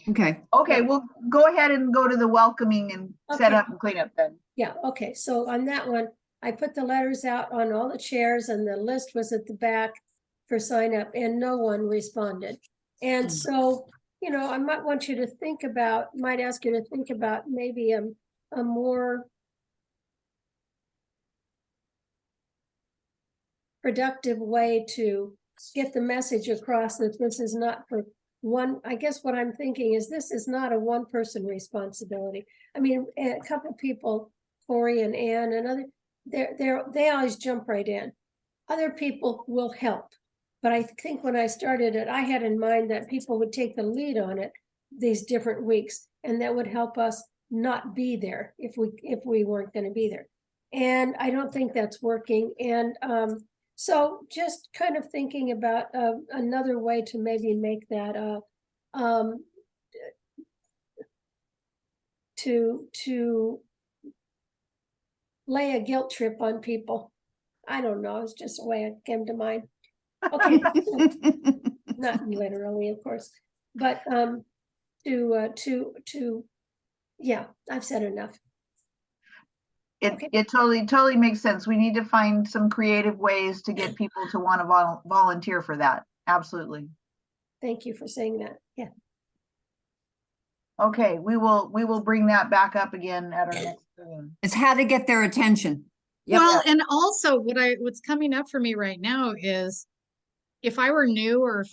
E: Okay.
A: Okay, we'll go ahead and go to the welcoming and set
D: Okay.
A: up and clean up then.
D: Yeah, okay, so on that one, I put the letters out on all the chairs and the list was at the back for sign up and no one responded. And
B: Hmm.
D: so, you know, I might want you to think about, might ask you to think about maybe a more productive way to get the message across that this is not for one. I guess what I'm thinking is this is not a one person responsibility. I mean, a couple people, Corey and Ann and other, they always jump right in. Other people will help. But I think when I started it, I had in mind that people would take the lead on it these different weeks, and that would help us not be there if we weren't going to be there. And I don't think that's working. And so just kind of thinking about another way to maybe make that to lay a guilt trip on people. I don't know, it's just a way it came to mind. Okay, not literally, of course, but yeah, I've said enough. Okay.
A: It totally makes sense. We need to find some creative ways to get people to want to volunteer for that. Absolutely.
D: Thank you for saying that. Yeah.
A: Okay, we will bring that back up again at our next meeting.
E: It's how to get their attention. Yep.
B: Well, and also what's coming up for me right now is if I were new or if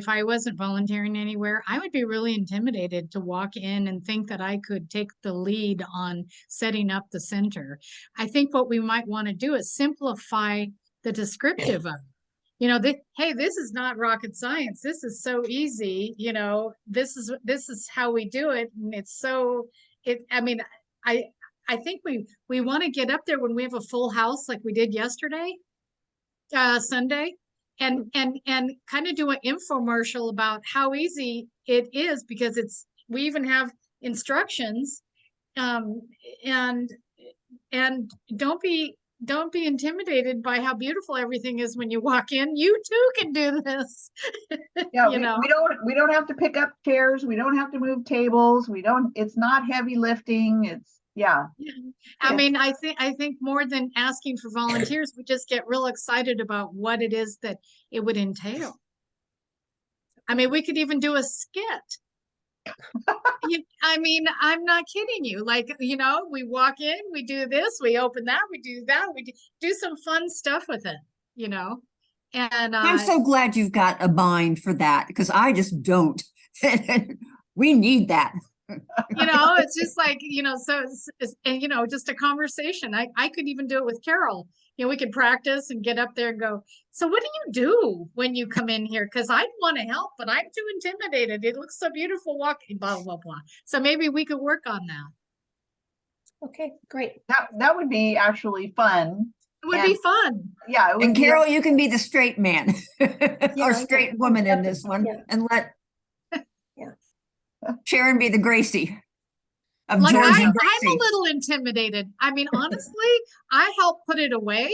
B: I wasn't volunteering anywhere, I would be really intimidated to walk in and think that I could take the lead on setting up the center. I think what we might want to do is simplify the descriptive of it. You know, hey, this is not rocket science. This is so easy. You know, this is how we do it. And it's so, I mean, I think we want to get up there when we have a full house like we did yesterday, Sunday, and kind of do an infomercial about how easy it is, because we even have instructions, and don't be intimidated by how beautiful everything is when you walk in. You too can do this.
A: Yeah,
B: You know?
A: we don't have to pick up chairs. We don't have to move tables. It's not heavy lifting. Yeah.
B: I mean, I think more than asking for volunteers, we just get real excited about what it is that it would entail. I mean, we could even do a skit. I mean, I'm not kidding you. Like, you know, we walk in, we do this, we open that, we do that, we do some fun stuff with it, you know? And
E: I'm so glad you've got a mind for that, because I just don't. We need that.
B: you know, it's just like, you know, so and you know, just a conversation. I could even do it with Carol. You know, we could practice and get up there and go, so what do you do when you come in here? Because I want to help, but I'm too intimidated. It looks so beautiful walking, blah, blah, blah. So maybe we could work on that.
D: Okay, great.
A: That would be actually fun.
B: It would be fun.
A: Yeah. It would
E: And
A: be
E: Carol, you can be the straight man
D: Yeah,
E: or straight woman in this one,
D: yeah.
E: and let
D: Yeah.
E: Sharon be the Gracie of
B: Like
E: George and
B: I'm a
E: Gracie.
B: little intimidated. I mean, honestly, I help put it away,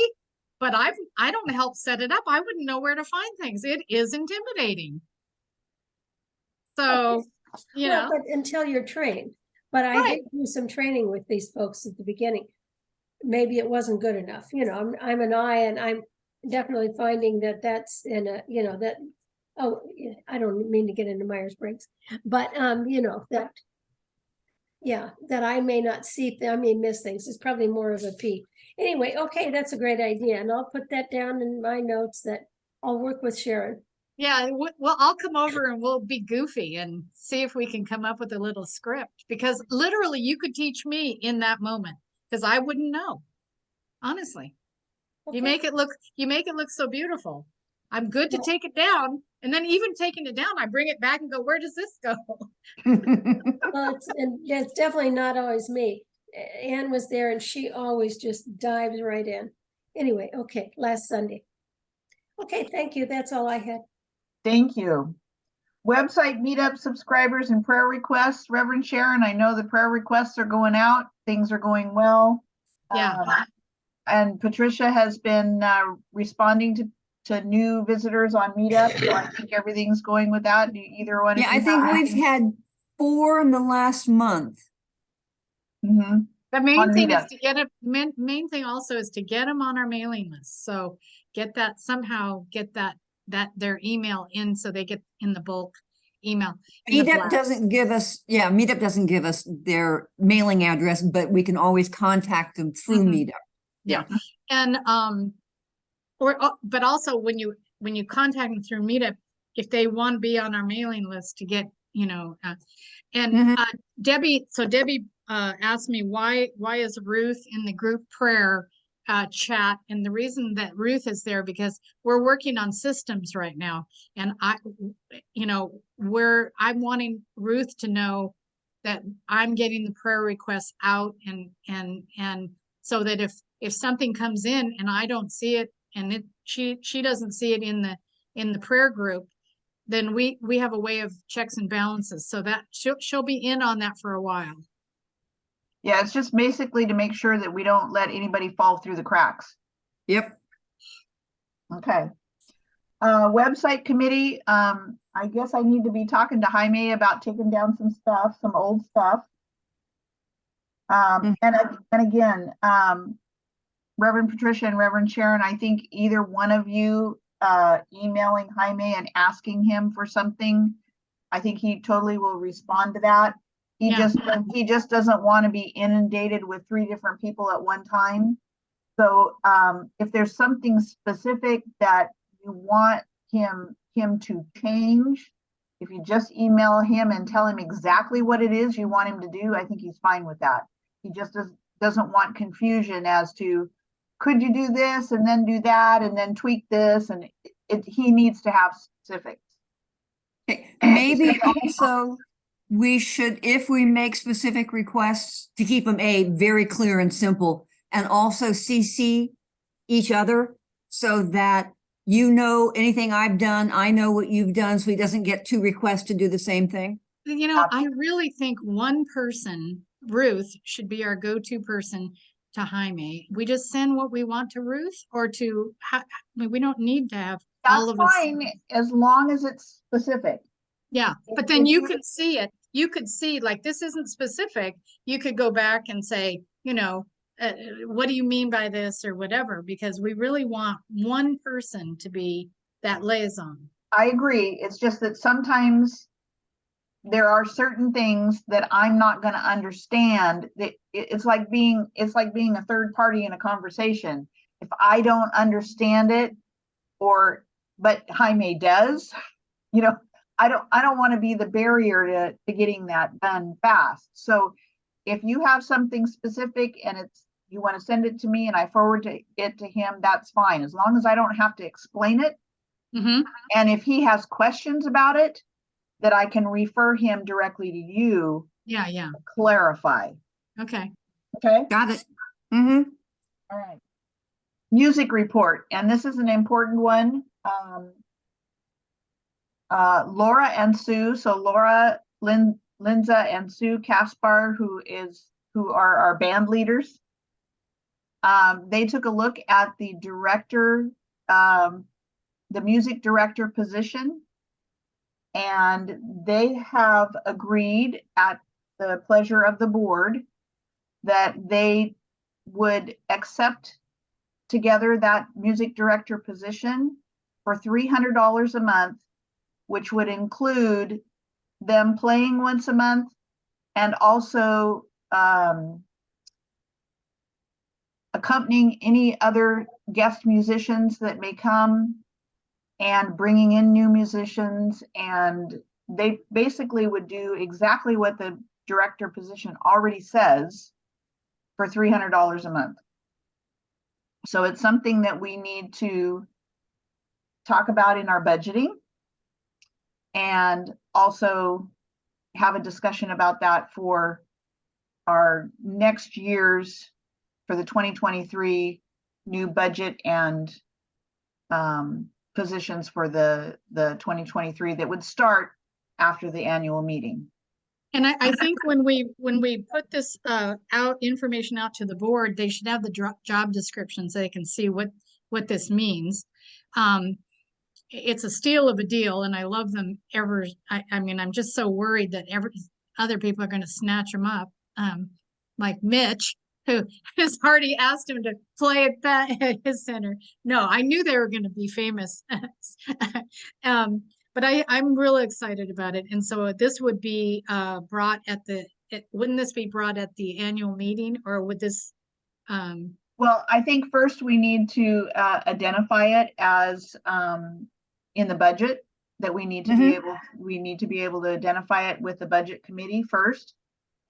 B: but I don't help set it up. I wouldn't know where to find things. It is intimidating. So, you
D: Well,
B: know,
D: but until you're trained. But I
B: Right.
D: did do some training with these folks at the beginning. Maybe it wasn't good enough. You know, I'm an I, and I'm definitely finding that that's in a, you know, that, oh, yeah, I don't mean to get into Myers-Briggs, but you know, that, yeah, that I may not see, I may miss things. It's probably more of a P. Anyway, okay, that's a great idea. And I'll put that down in my notes that I'll work with Sharon.
B: yeah, well, I'll come over and we'll be goofy and see if we can come up with a little script, because literally you could teach me in that moment, because I wouldn't know. Honestly,
D: Okay.
B: you make it look so beautiful. I'm good to
D: Yeah.
B: take it down, and then even taking it down, I bring it back and go, where does this go?
D: Well, it's definitely not always me. Anne was there and she always just dives right in. Anyway, okay, last Sunday. Okay, thank you. That's all I had.
A: Thank you. Website meetup subscribers and prayer requests. Reverend Sharon, I know the prayer requests are going out. Things are going well.
B: Yeah.
A: And Patricia has been responding to new visitors on meetup. So I think everything's going with that. Do either one of
E: Yeah,
A: you
E: I think
A: have
E: we've
A: anything?
E: had 4 in the last month.
A: Mhm.
B: The main
A: On
B: thing is
A: Meetup.
B: to get it, main thing also is to get them on our mailing list. So get that somehow, get that their email in so they get in the bulk email. in the
E: Meetup
B: blast.
E: doesn't give us, yeah, Meetup doesn't give us their mailing address, but we can always contact them through
B: Mhm.
E: Meetup.
B: Yeah, and but also when you contact them through Meetup, if they want to be on our mailing list to get, and
E: Mhm.
B: Debbie asked me why is Ruth in the group prayer chat, and the reason that Ruth is there because we're working on systems right now, and I'm wanting Ruth to know that I'm getting the prayer requests out and so that if something comes in and I don't see it and she doesn't see it in the prayer group, then we have a way of checks and balances so that she'll be in on that for a while.
A: Yeah, it's just basically to make sure that we don't let anybody fall through the cracks.
E: Yep.
A: Okay. Website committee, I guess I need to be talking to Jaime about taking down some stuff, some old stuff. And again, Reverend Patricia and Reverend Sharon, I think either one of you emailing Jaime and asking him for something, I think he totally will respond to that. He just doesn't want to be inundated with 3 different people at one time. So if there's something specific that you want him to change, if you just email him and tell him exactly what it is you want him to do, I think he's fine with that. He just doesn't want confusion as to, could you do this and then do that and then tweak this, and he needs to have specifics.
E: Okay, maybe also we should, if we make specific requests, to keep them very clear and simple, and also CC each other so that anything I've done, I know what you've done, so he doesn't get 2 requests to do the same thing.
B: I really think one person, Ruth, should be our go-to person to Jaime. We just send what we want to Ruth or we don't need to have all of us.
A: That's fine, as long as it's specific.
B: Yeah, but then you could see it. You could see, like, this isn't specific. You could go back and say, what do you mean by this or whatever, because we really want one person to be that liaison.
A: I agree. It's just that sometimes there are certain things that I'm not going to understand. It's like being a third party in a conversation. If I don't understand it, but Jaime does, I don't want to be the barrier to getting that done fast. So if you have something specific and you want to send it to me and I forward it to him, that's fine, as long as I don't have to explain it.
B: Mm-hmm.
A: And if he has questions about it, that I can refer him directly to you.
B: Yeah.
A: To clarify.
B: Okay.
E: Got it. Mm-hmm.
A: All right. Music report, and this is an important one. Laura and Sue. So Laura, Linza, and Sue Kaspar, who are our band leaders. They took a look at the director, the music director position, and they have agreed at the pleasure of the board that they would accept together that music director position for $300 a month, which would include them playing once a month and also accompanying any other guest musicians that may come and bringing in new musicians. And they basically would do exactly what the director position already says for $300 a month. So it's something that we need to talk about in our budgeting and also have a discussion about that for our next year's, for the 2023 new budget and positions for the 2023 that would start after the annual meeting.
B: And I think when we put this information out to the board, they should have the job description so they can see what this means. It's a steal of a deal, and I love them I mean, I'm just so worried that other people are gonna snatch them up. Like Mitch, who has already asked him to play at at his center. No, I knew they were gonna be famous. But I'm really excited about it. And so this would be brought at wouldn't this be brought at the annual meeting, or would this
A: Well, I think first we need to identify it as in the budget, that we need to be able to identify it with the budget committee first.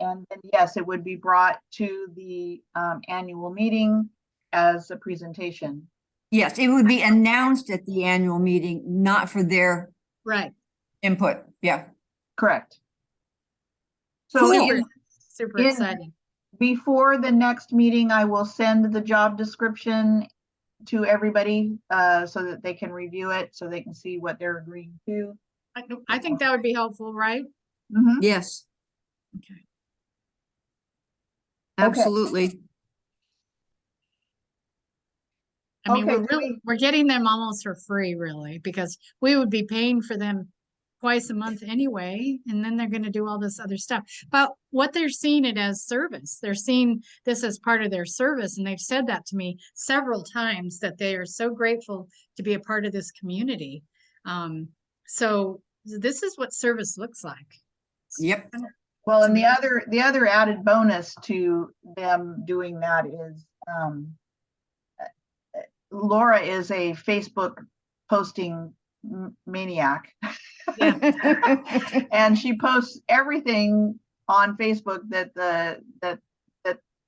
A: And then, yes, it would be brought to the annual meeting as a presentation.
E: Yes, it would be announced at the annual meeting, not for their
B: right?
E: input. Yeah.
A: Correct. So
E: Cool.
B: Super
A: in-
B: exciting.
A: before the next meeting, I will send the job description to everybody so that they can review it, so they can see what they're agreeing to.
B: I think that would be helpful, right?
A: Mhm.
E: Yes.
B: Okay.
E: Absolutely.
B: I mean,
A: Okay, do
B: we're getting them almost for free, really, because we would be paying for them twice a month anyway, and then they're going to do all this other stuff. But what they're seeing it as service, they're seeing this as part of their service, and they've said that to me several times, that they are so grateful to be a part of this community. So this is what service looks like.
E: Yep.
A: Well, and the other added bonus to them doing that is Laura is a Facebook posting maniac. And she posts everything on Facebook that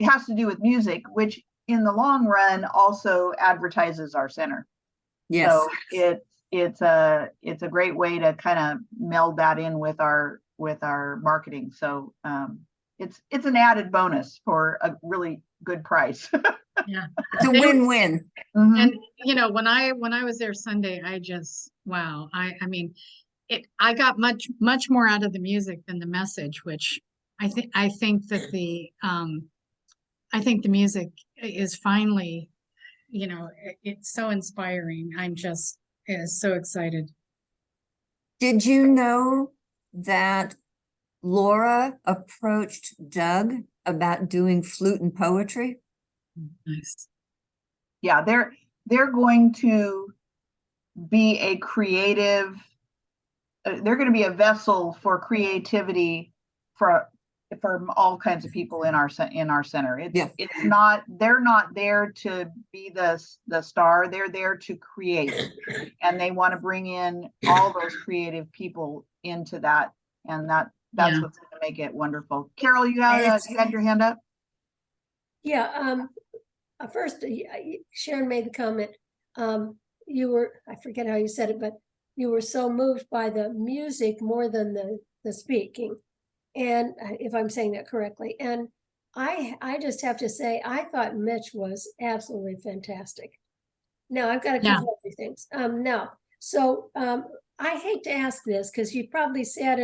A: has to do with music, which in the long run also advertises our center.
E: Yes.
A: So it's a great way to kind of meld that in with our marketing. So it's an added bonus for a really good price.
B: Yeah.
E: It's a win-win.
A: Mhm.
B: And you know, when I was there Sunday, I just, wow. I mean, I got much more out of the music than the message, which I think that I think the music is finally, you know, it's so inspiring. I'm just so excited.
E: Did you know that Laura approached Doug about doing flute and poetry?
B: Nice.
A: Yeah, they're going to be a creative. They're going to be a vessel for creativity for all kinds of people in our center. It's not, they're not there to be the star. They're there to create, and they want to bring in all those creative people into that, and that's
B: Yeah.
A: what's going to make it wonderful. Carol, you had your hand up.
D: Yeah, first, Sharon made the comment, you were, I forget how you said it, but you were so moved by the music more than the speaking. And if I'm saying that correctly, and I just have to say, I thought Mitch was absolutely fantastic. Now I've got a couple other things. I hate to ask this because you probably said,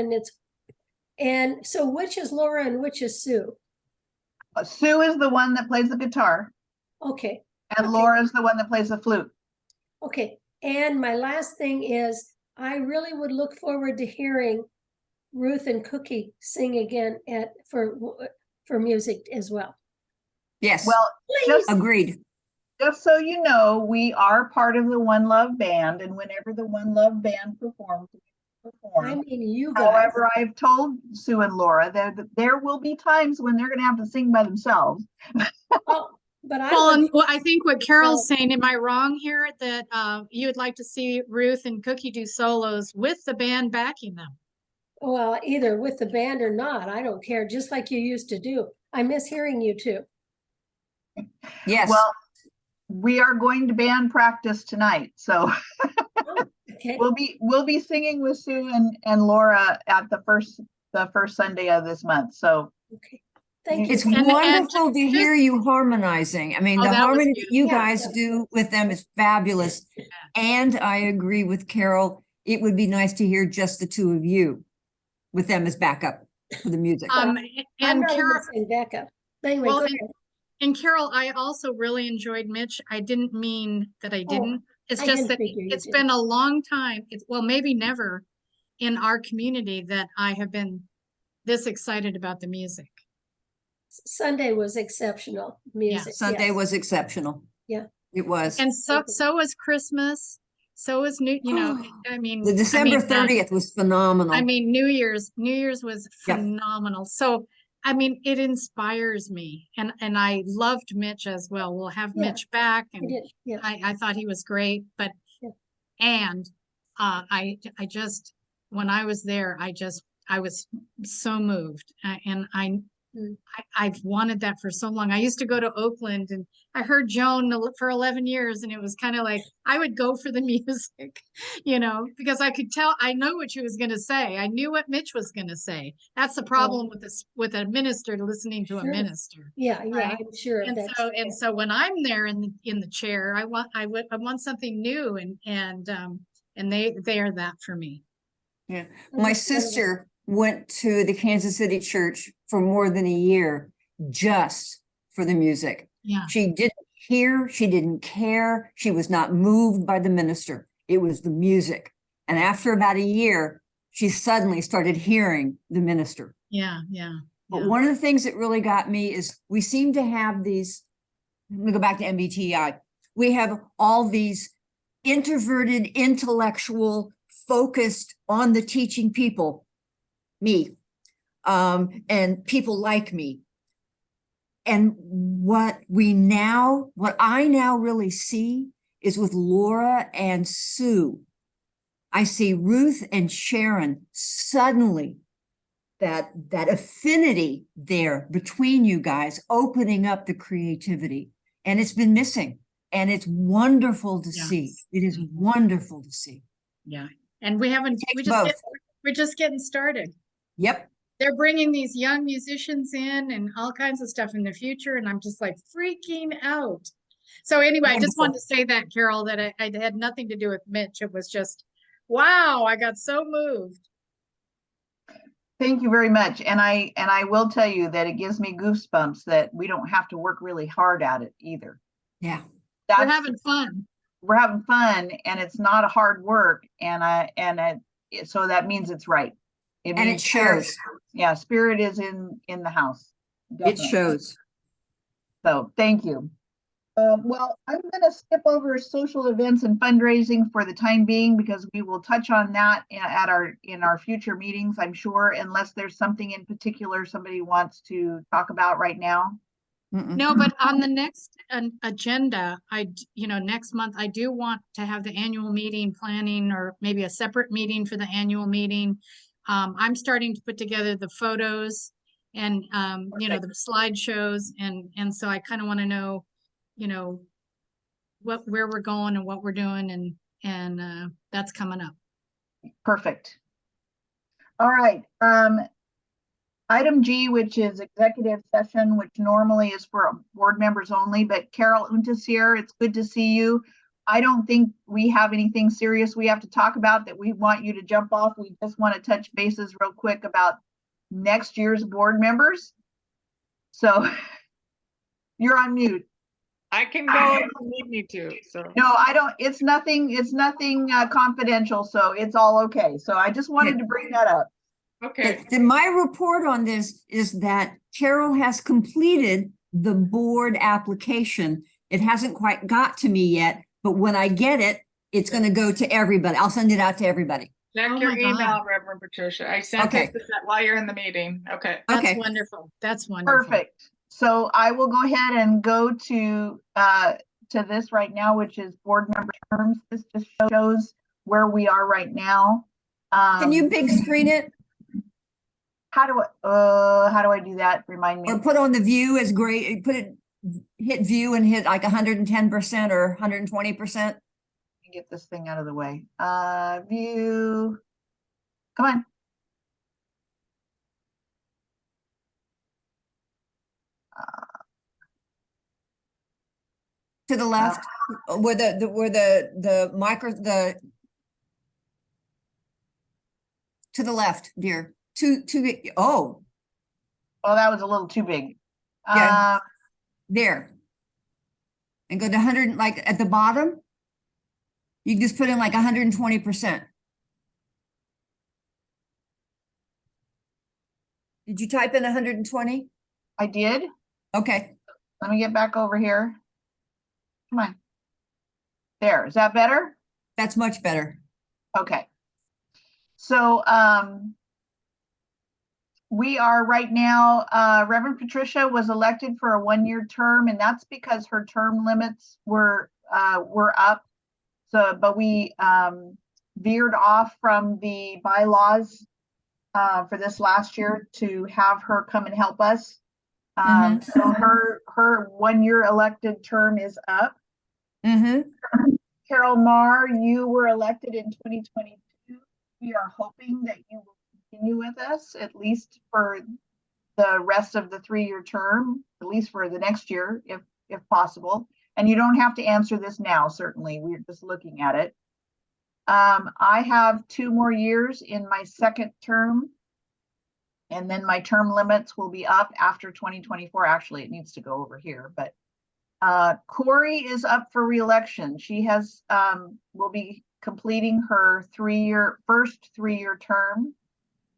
D: and so which is Laura and which is Sue?
A: Sue is the one that plays the guitar,
D: Okay.
A: and
D: Okay.
A: Laura's the one that plays the flute.
D: Okay, and my last thing is, I really would look forward to hearing Ruth and Cookie sing again for music as well.
E: Yes.
A: Well,
E: Agreed.
A: just so you know, we are part of the One Love Band, and whenever the One Love Band performs, we perform.
D: I mean, you guys.
A: However, I've told Sue and Laura that there will be times when they're going to have to sing by themselves.
D: Oh, but
B: I think what Carol's saying, am I wrong here, that you would like to see Ruth and Cookie do solos with the band backing them?
D: Well, either with the band or not, I don't care, just like you used to do. I miss hearing you two.
E: Yes.
A: Well, we are going to band practice tonight, so
D: Okay,
A: we'll be singing with Sue and Laura at the first Sunday of this month. So
D: okay. Thank you.
E: It's
B: And
E: wonderful to
B: just-
E: hear you harmonizing. I mean,
B: Oh,
E: the
B: that was
E: harmony that you
B: beautiful.
E: guys do with them is fabulous. And I agree with Carol. It would be nice to hear just the two of you with them as backup for the music.
D: I'm
B: And
D: not
B: Carol,
D: listening backup. Anyway,
B: Well,
D: go ahead.
B: and Carol, I also really enjoyed Mitch. I didn't mean that I didn't. It's
D: I
B: just
D: didn't
B: that
D: figure you
B: it's
D: did.
B: been a long time. Well, maybe never in our community that I have been this excited about the music.
D: Sunday was exceptional music.
E: Sunday
D: yes.
E: was exceptional.
D: Yeah.
E: It was.
B: And so,
D: Okay.
B: so was Christmas. So was New, you know, I mean.
E: The December
B: I mean,
E: 30th was phenomenal.
B: I mean, New Year's was
E: Yep.
B: phenomenal. So, I mean, it inspires me, and I loved Mitch as well. We'll have
D: Yeah,
B: Mitch back,
D: I
B: and
D: did, yeah.
B: I thought he was great. But
D: Yeah.
B: and I just, when I was there, I was so moved, and
D: Mm.
B: I've wanted that for so long. I used to go to Oakland, and I heard Joan for 11 years, and it was kind of like I would go for the music, you know, because I could tell, I know what she was going to say. I knew what Mitch was going to say. That's the problem with this, with a minister listening to a
D: Sure.
B: minister.
D: Yeah, yeah,
B: Right.
D: I'm sure
B: And
D: that's.
B: so when I'm there in the chair, I want something new, and they are that for me.
E: Yeah.
D: I
E: My
D: just wanted to-
E: sister went to the Kansas City church for more than a year just for the music.
B: Yeah.
E: She didn't hear, she didn't care, she was not moved by the minister. It was the music. And after about a year, she suddenly started hearing the minister.
B: Yeah. Yeah.
E: But
B: Yeah.
E: one of the things that really got me is we seem to have these, let me go back to MBTI. We have all these introverted, intellectual, focused on the teaching people, me, and people like me. And what I now really see is with Laura and Sue. I see Ruth and Sharon suddenly that affinity there between you guys opening up the creativity, and it's been missing, and it's wonderful to see.
B: Yes.
E: It is
B: Mhm.
E: wonderful to see.
B: Yeah. And we're
E: Takes
B: just getting started.
E: Yep.
B: They're bringing these young musicians in and all kinds of stuff in the future, and I'm just like freaking out. So anyway, I just wanted to say that, Carol, that I had nothing to do with Mitch. It was just, wow, I got so moved.
A: Thank you very much. And I will tell you that it gives me goosebumps that we don't have to work really hard at it either.
E: Yeah.
B: We're
A: That's,
B: having fun.
A: we're having fun, and it's not a hard work, so that means it's right.
E: And it
A: means spirit-
E: shows.
A: Yeah, spirit is in the house.
E: It
A: Definitely.
E: shows.
A: So thank you. Well, I'm going to skip over social events and fundraising for the time being, because we will touch on that in our future meetings, I'm sure, unless there's something in particular somebody wants to talk about right now.
E: Mm-mm.
B: No, but on the next agenda, next month, I do want to have the annual meeting planning, or maybe a separate meeting for the annual meeting. I'm starting to put together the photos and, the slideshows. And so I kind of want to know, where we're going and what we're doing, and that's coming up.
A: Perfect. All right. Item G, which is executive session, which normally is for board members only, but Carol Untas here, it's good to see you. I don't think we have anything serious we have to talk about that we want you to jump off. We just want to touch bases real quick about next year's board members. So you're on mute.
F: I can go if you need me to, so.
A: No, I don't, it's nothing confidential, so it's all okay. So I just wanted to bring that up.
F: Okay,
E: My report on this is that Carol has completed the board application. It hasn't quite got to me yet, but when I get it, it's going to go to everybody. I'll send it out to everybody.
F: check
B: Oh
F: your
B: my God.
F: email, Reverend Patricia. I sent
E: Okay.
F: this while you're in the meeting. Okay.
B: That's
E: Okay.
B: wonderful. That's wonderful.
A: Perfect. So I will go ahead and go to this right now, which is board member terms. This just shows where we are right now.
E: Can you big screen it
A: How do I do that? Remind me.
E: or put on the view as great? Hit view and hit like 110% or 120%.
A: Get this thing out of the way. View. Come on.
E: To the left, where the micro, to the left, dear. Oh,
A: Oh, that was a little too big.
E: Yeah. there. And go to 100, like at the bottom. You can just put in like 120%. Did you type in 120?
A: I did.
E: Okay,
A: Let me get back over here. Come on. There, is that better?
E: that's much better.
A: Okay. So, we are right now, Reverend Patricia was elected for a 1-year term, and that's because her term limits were up. So, but we, veered off from the bylaws, for this last year to have her come and help us. So her 1-year elected term is up.
E: Mm-hmm.
A: Carol Marr, you were elected in 2022. We are hoping that you will continue with us at least for the rest of the 3-year term, at least for the next year, if possible. And you don't have to answer this now, certainly. We're just looking at it. I have 2 more years in my 2nd term. And then my term limits will be up after 2024. Actually, it needs to go over here, but Corey is up for re-election. She has will be completing her first 3-year term.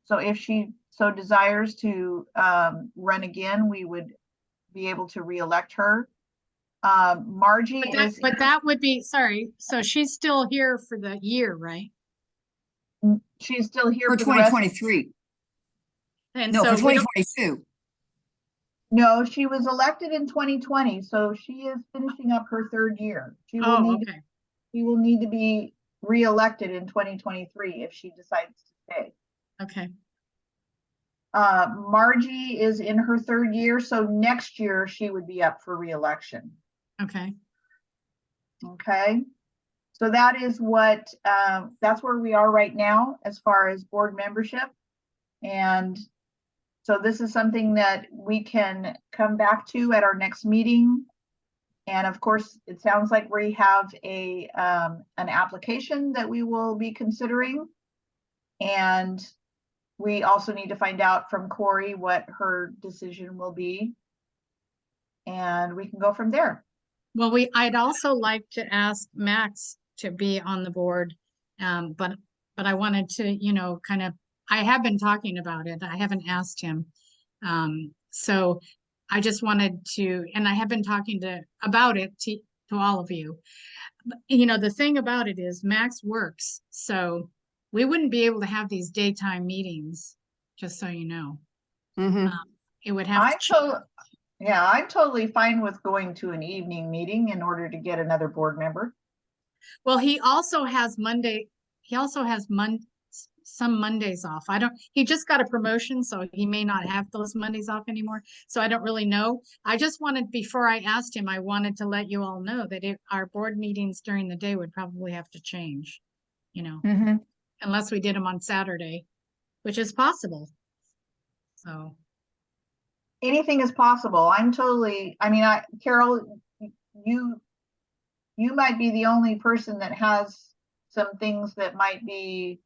A: So if she so desires to run again, we would be able to re-elect her. Margie is
B: But that would be, sorry, so she's still here for the year, right?
A: she's still here
E: For
A: for the rest.
E: 2023.
B: And
E: No,
B: so
E: for
B: we don't-
E: 2022.
A: No, she was elected in 2020, so she is finishing up her 3rd year. She will
B: Oh,
A: need
B: okay,
A: she will need to be re-elected in 2023 if she decides to stay.
B: okay.
A: Margie is in her 3rd year, so next year she would be up for re-election.
B: Okay,
A: Okay, so that is what that's where we are right now as far as board membership. And so this is something that we can come back to at our next meeting. And of course, it sounds like we have an application that we will be considering. And we also need to find out from Corey what her decision will be. And we can go from there.
B: well, I'd also like to ask Max to be on the board. But I wanted to, you know, kind of, I have been talking about it. I haven't asked him. So I just wanted to, and I have been talking about it to all of you. But, you know, the thing about it is Max works, so we wouldn't be able to have these daytime meetings, just so you know.
E: Mm-hmm.
B: It would have to change.
A: Yeah, I'm totally fine with going to an evening meeting in order to get another board member.
B: Well, he also has some Mondays off. He just got a promotion, so he may not have those Mondays off anymore. So I don't really know. I just wanted, before I asked him, I wanted to let you all know that our board meetings during the day would probably have to change, you know,
E: Mm-hmm.
B: unless we did them on Saturday, which is possible. So,
A: Anything is possible. I mean, Carol, you might be the only person that has some things that might be,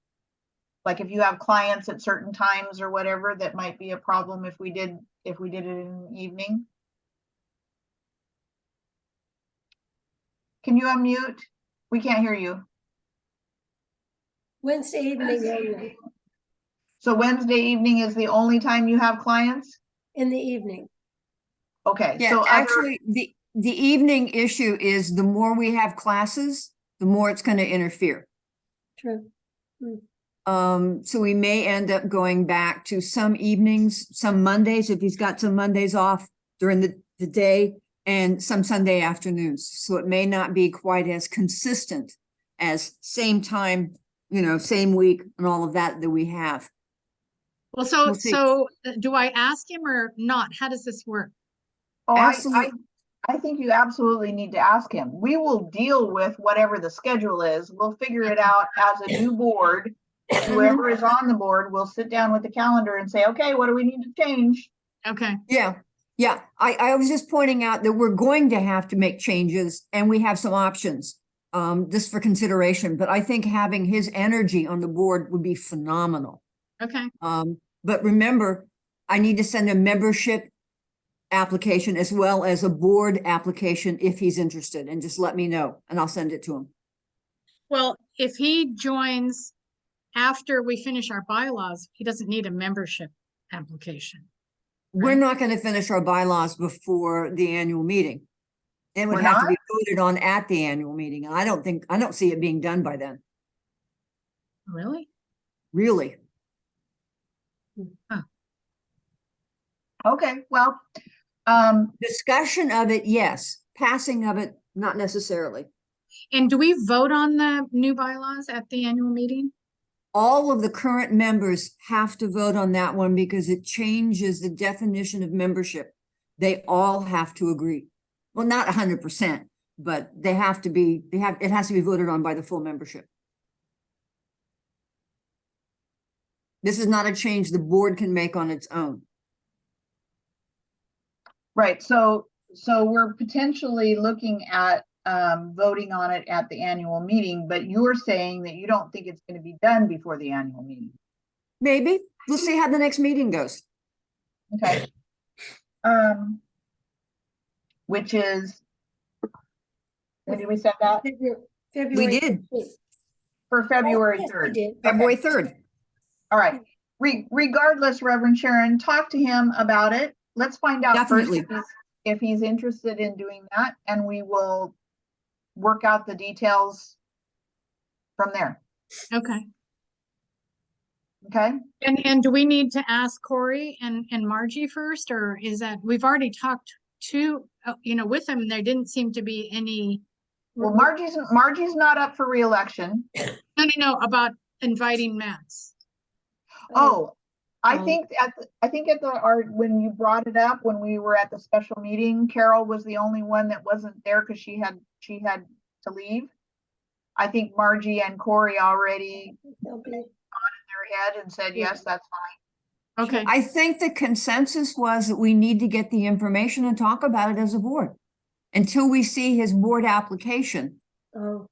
A: like if you have clients at certain times or whatever, that might be a problem if we did it in the evening. Can you unmute? We can't hear you.
D: Wednesday evening only,
A: So Wednesday evening is the only time you have clients?
D: in the evening.
A: Okay,
E: Yeah,
A: so
E: actually, the evening issue is the more we have classes, the more it's going to interfere.
D: True.
E: So we may end up going back to some evenings, some Mondays, if he's got some Mondays off during the day, and some Sunday afternoons. So it may not be quite as consistent as same time, you know, same week and all of that we have.
B: well,
E: We'll see.
B: so do I ask him or not? How does this work?
A: oh,
E: absolutely.
A: I think you absolutely need to ask him. We will deal with whatever the schedule is. We'll figure it out as a new board. Whoever is on the board will sit down with the calendar and say, okay, what do we need to change?
B: Okay,
E: Yeah, yeah. I was just pointing out that we're going to have to make changes and we have some options just for consideration. But I think having his energy on the board would be phenomenal.
B: okay.
E: But remember, I need to send a membership application as well as a board application if he's interested, and just let me know and I'll send it to him.
B: Well, if he joins after we finish our bylaws, he doesn't need a membership application.
E: We're
B: Right.
E: not gonna finish our bylaws before the annual meeting. It would
A: We're
E: have to
A: not?
E: be voted on at the annual meeting, and I don't see it being done by then,
B: Really?
E: really.
A: Okay, well,
E: Discussion of it, yes. Passing of it, not necessarily.
B: And do we vote on the new bylaws at the annual meeting?
E: All of the current members have to vote on that one because it changes the definition of membership. They all have to agree. Well, not 100%, but it has to be voted on by the full membership. This is not a change the board can make on its own.
A: right, so we're potentially looking at voting on it at the annual meeting, but you're saying that you don't think it's gonna be done before the annual meeting.
E: Maybe. We'll see how the next meeting goes.
A: Okay. Which is, when did we set that?
D: February
E: did.
D: 15th.
A: For February
D: Yes, we
A: 3rd.
D: did.
E: February
A: Okay.
E: 3rd.
A: All right. Regardless, Reverend Sharon, talk to him about it. Let's find out first
E: Definitely.
A: if he's interested in doing that, and we will work out the details from there.
B: Okay.
A: Okay?
B: And do we need to ask Corey and Margie first, or is that, we've already talked to, with them, and there didn't seem to be any.
A: Well, Margie's not up for reelection.
B: No, about inviting Max.
A: Oh, I
D: Um,
A: think when you brought it up, when we were at the special meeting, Carol was the only one that wasn't there because she had to leave. I think Margie and Corey already
D: They'll be-
A: their head and said,
D: Yeah.
A: yes, that's fine.
B: Okay,
E: I think the consensus was that we need to get the information and talk about it as a board. Until we see his board application,
D: Oh,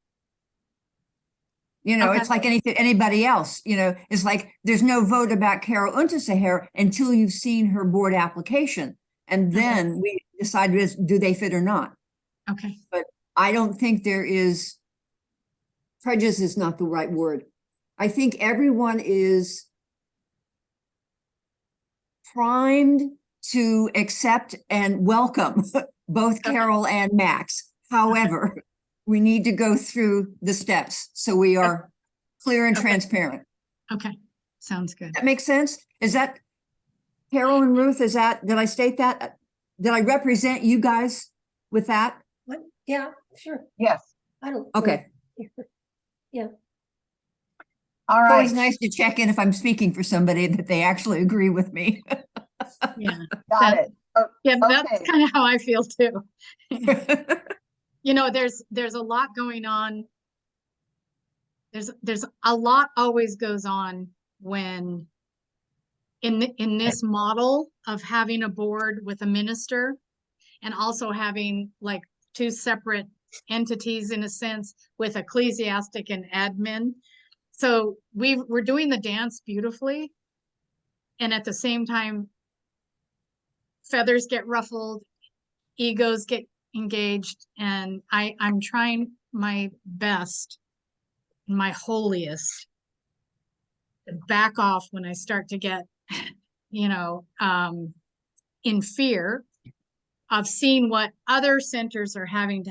B: Okay.
E: it's like anybody else, it's like, there's no vote about Carol Unterseher until you've seen her board application. And then we decide, do they fit or not?
B: okay,
E: I don't think there is, prejudice is not the right word. I think everyone is primed to accept and welcome both
B: Okay.
E: Carol and Max. However, we need to go through the steps so we are clear and
B: Okay.
E: transparent.
B: okay. Sounds good.
E: That makes sense? Is that, Carol and Ruth, did I state that? Did I represent you guys with that?
D: what? Yeah, sure.
A: Yes.
D: I don't.
E: Okay.
A: All
E: It's always
A: right.
E: nice to check in if I'm speaking for somebody that they actually agree with me.
B: Yeah,
A: Got it. Oh,
B: yeah, that's
A: Okay.
B: kind of how I feel too. There's a lot going on. There's a lot always goes on when in this model of having a board with a minister and also having like two separate entities in a sense with ecclesiastic and admin. So we're doing the dance beautifully. And at the same time, feathers get ruffled, egos get engaged, and I'm trying my best, my holiest, to back off when I start to get, in fear of seeing what other centers are having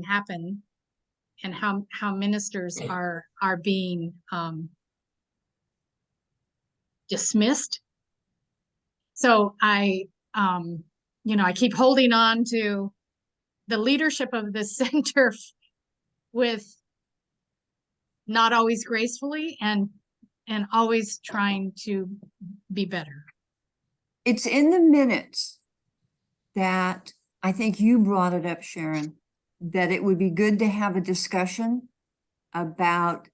B: happen, and how ministers are being dismissed. So I keep holding on to the leadership of the center with not always gracefully and always trying to be better.
E: It's in the minutes that I think you brought it up, Sharon, that it would be good to have a discussion about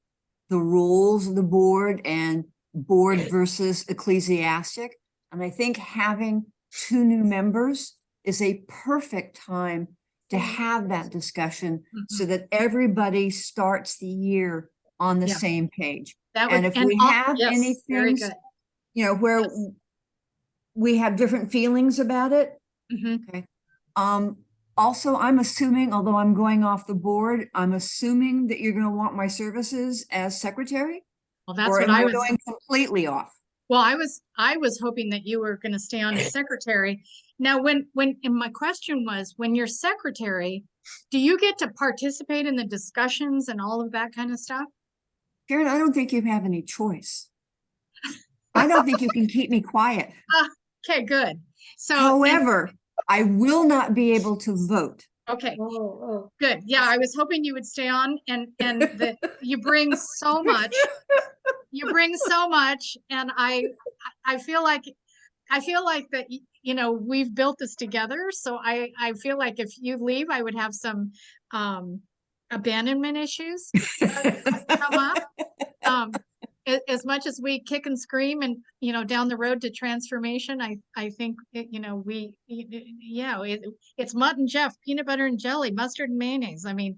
E: the roles of the board and board versus ecclesiastic. And I think having two new members is a perfect time to have that discussion so that everybody starts the year on the
B: Yeah.
E: same page.
B: That
E: And
B: would,
E: if we have
B: yes,
E: any
B: very
E: things,
B: good.
E: where
B: Yes.
E: we have different feelings about it.
B: Mhm.
E: Also, I'm assuming, although I'm going off the board, I'm assuming that you're gonna want my services as secretary?
B: Well, that's
E: Or
B: what
E: am
B: I
E: I
B: was,
E: going completely off?
B: Well, I was hoping that you were going to stay on as secretary. Now, and my question was, when you're secretary, do you get to participate in the discussions and all of that kind of stuff?
E: Karen, I don't think you have any choice. I don't think you can keep me quiet.
B: Okay, good. So,
E: However, I will not be able to vote.
B: okay,
D: Oh,
B: good. Yeah, I was hoping you would stay on and that you bring so much. You bring so much, and I feel like that you know, we've built this together. So I feel like if you leave, I would have some abandonment issues come up. As much as we kick and scream and, you know, down the road to transformation, I think you know, it's Mutt and Jeff, peanut butter and jelly, mustard and mayonnaise. I mean,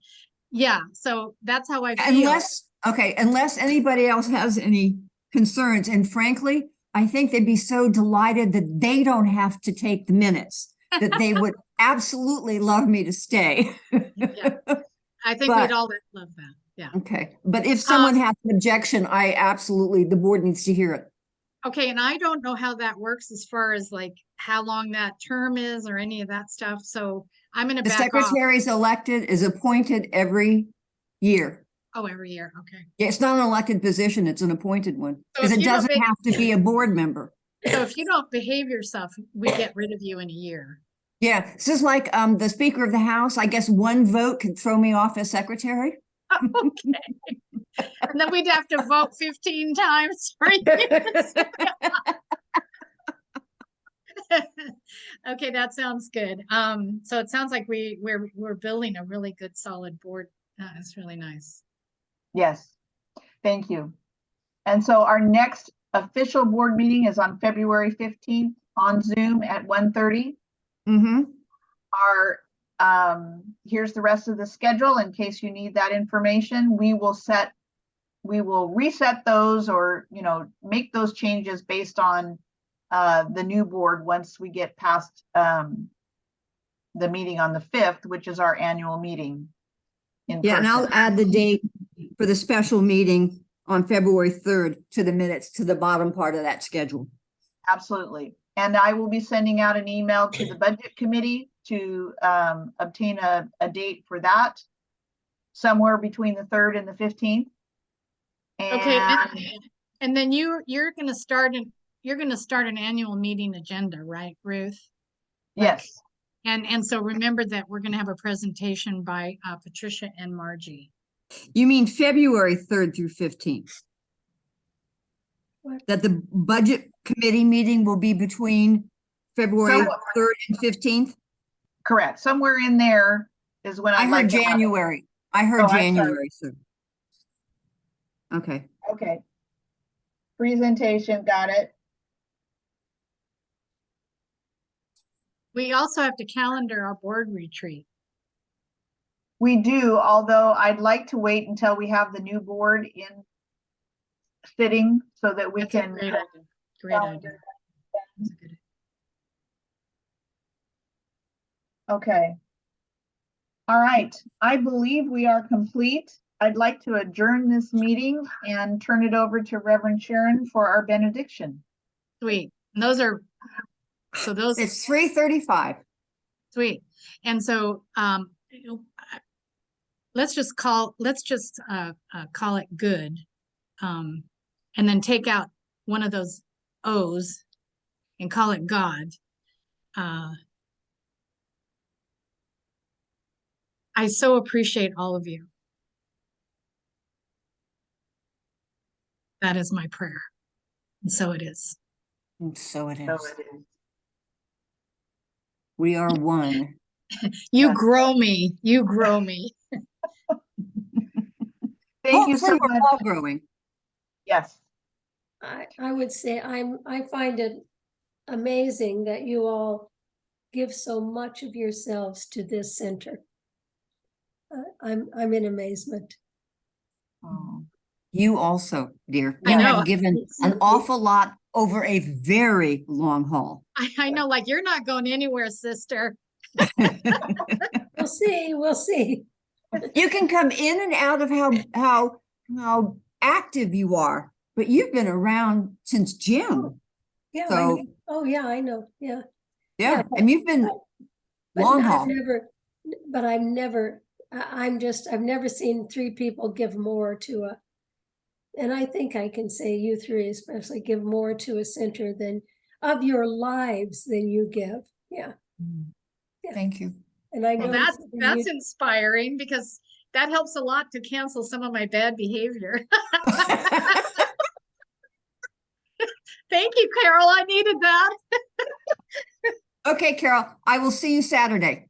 B: yeah. So that's how I feel.
E: Unless anybody else has any concerns, and frankly, I think they'd be so delighted that they don't have to take the minutes, that they would absolutely love me to stay.
B: Yeah. I think
E: But-
B: we'd all love that. Yeah.
E: Okay, but if someone has an objection, the board needs to hear it.
B: Okay, and I don't know how that works as far as like how long that term is or any of that stuff. So I'm gonna
E: The
B: back off.
E: secretary is appointed every year.
B: Oh, every year. Okay.
E: Yeah, it's not an elected position, it's an appointed one,
B: So
E: because
B: if
E: it
B: you don't
E: doesn't have to be a board member.
B: So if you don't behave yourself, we get rid of you in a year.
E: Yeah, this is like the Speaker of the House. I guess one vote could throw me off as secretary.
B: Okay. And then we'd have to vote 15 times for you. Okay, that sounds good. So it sounds like we're building a really good solid board. It's really nice.
A: Yes, thank you. And so our next official board meeting is on February 15th on Zoom at 1:30.
E: Mm-hmm.
A: Here's the rest of the schedule in case you need that information. We will reset those, or, you know, make those changes based on the new board once we get past the meeting on the 5th, which is our annual meeting.
E: Yeah, and I'll add the date for the special meeting on February 3rd to the minutes, to the bottom part of that schedule.
A: Absolutely. And I will be sending out an email to the budget committee to obtain a date for that, somewhere between the 3rd and the 15th.
B: Okay,
A: And
B: and then you're gonna start an annual meeting agenda, right, Ruth?
A: yes,
B: And so remember that we're gonna have a presentation by Patricia and Margie.
E: You mean February 3rd through 15th?
D: What?
E: That the budget committee meeting will be between February
A: Somewhat.
E: 3rd and 15th?
A: correct. Somewhere in there is when
E: I
A: I'd like
E: heard
A: to have it.
E: January. I heard
A: Oh, I'm sorry.
E: January, so. Okay.
A: Okay. Presentation, got it.
B: We also have to calendar our board retreat.
A: We do, although I'd like to wait until we have the new board in sitting so that we
B: That's a
A: can.
B: great idea. Great idea. That's a good-
A: Okay. All right, I believe we are complete. I'd like to adjourn this meeting and turn it over to Reverend Sharon for our benediction.
B: Sweet. And those
E: It's 3:35.
B: sweet. And so let's just call it good. And then take out one of those O's and call it God. I so appreciate all of you. That is my prayer. And so it is.
E: And so it
A: So
E: is.
A: it is.
E: We are one.
B: You
A: Yeah.
B: grow me. You grow me.
A: Thank you so
E: Hopefully we're
A: much.
E: all growing.
A: Yes,
D: I would say I find it amazing that you all give so much of yourselves to this center. I'm in amazement.
A: Oh,
E: You also, dear.
B: I
E: You
B: know.
E: have given an awful lot over a very long haul.
B: I know, like, you're not going anywhere, sister.
D: We'll see, we'll see.
E: You can come in and out of how active you are but you've been around since Jim.
D: Yeah,
E: So-
D: know. Oh, yeah, I know, yeah.
E: Yeah,
D: but-
E: and you've been
D: But
E: long
D: I've
E: haul.
D: never, but I've never, I've never seen three people give more to a, and I think I can say you three especially give more to a center than, of your lives than you give. Yeah, Yeah.
E: Thank you.
D: and I
B: Well,
D: know.
B: that's inspiring because that helps a lot to cancel some of my bad behavior. Thank you, Carol. I needed that.
E: Okay, Carol, I will see you Saturday.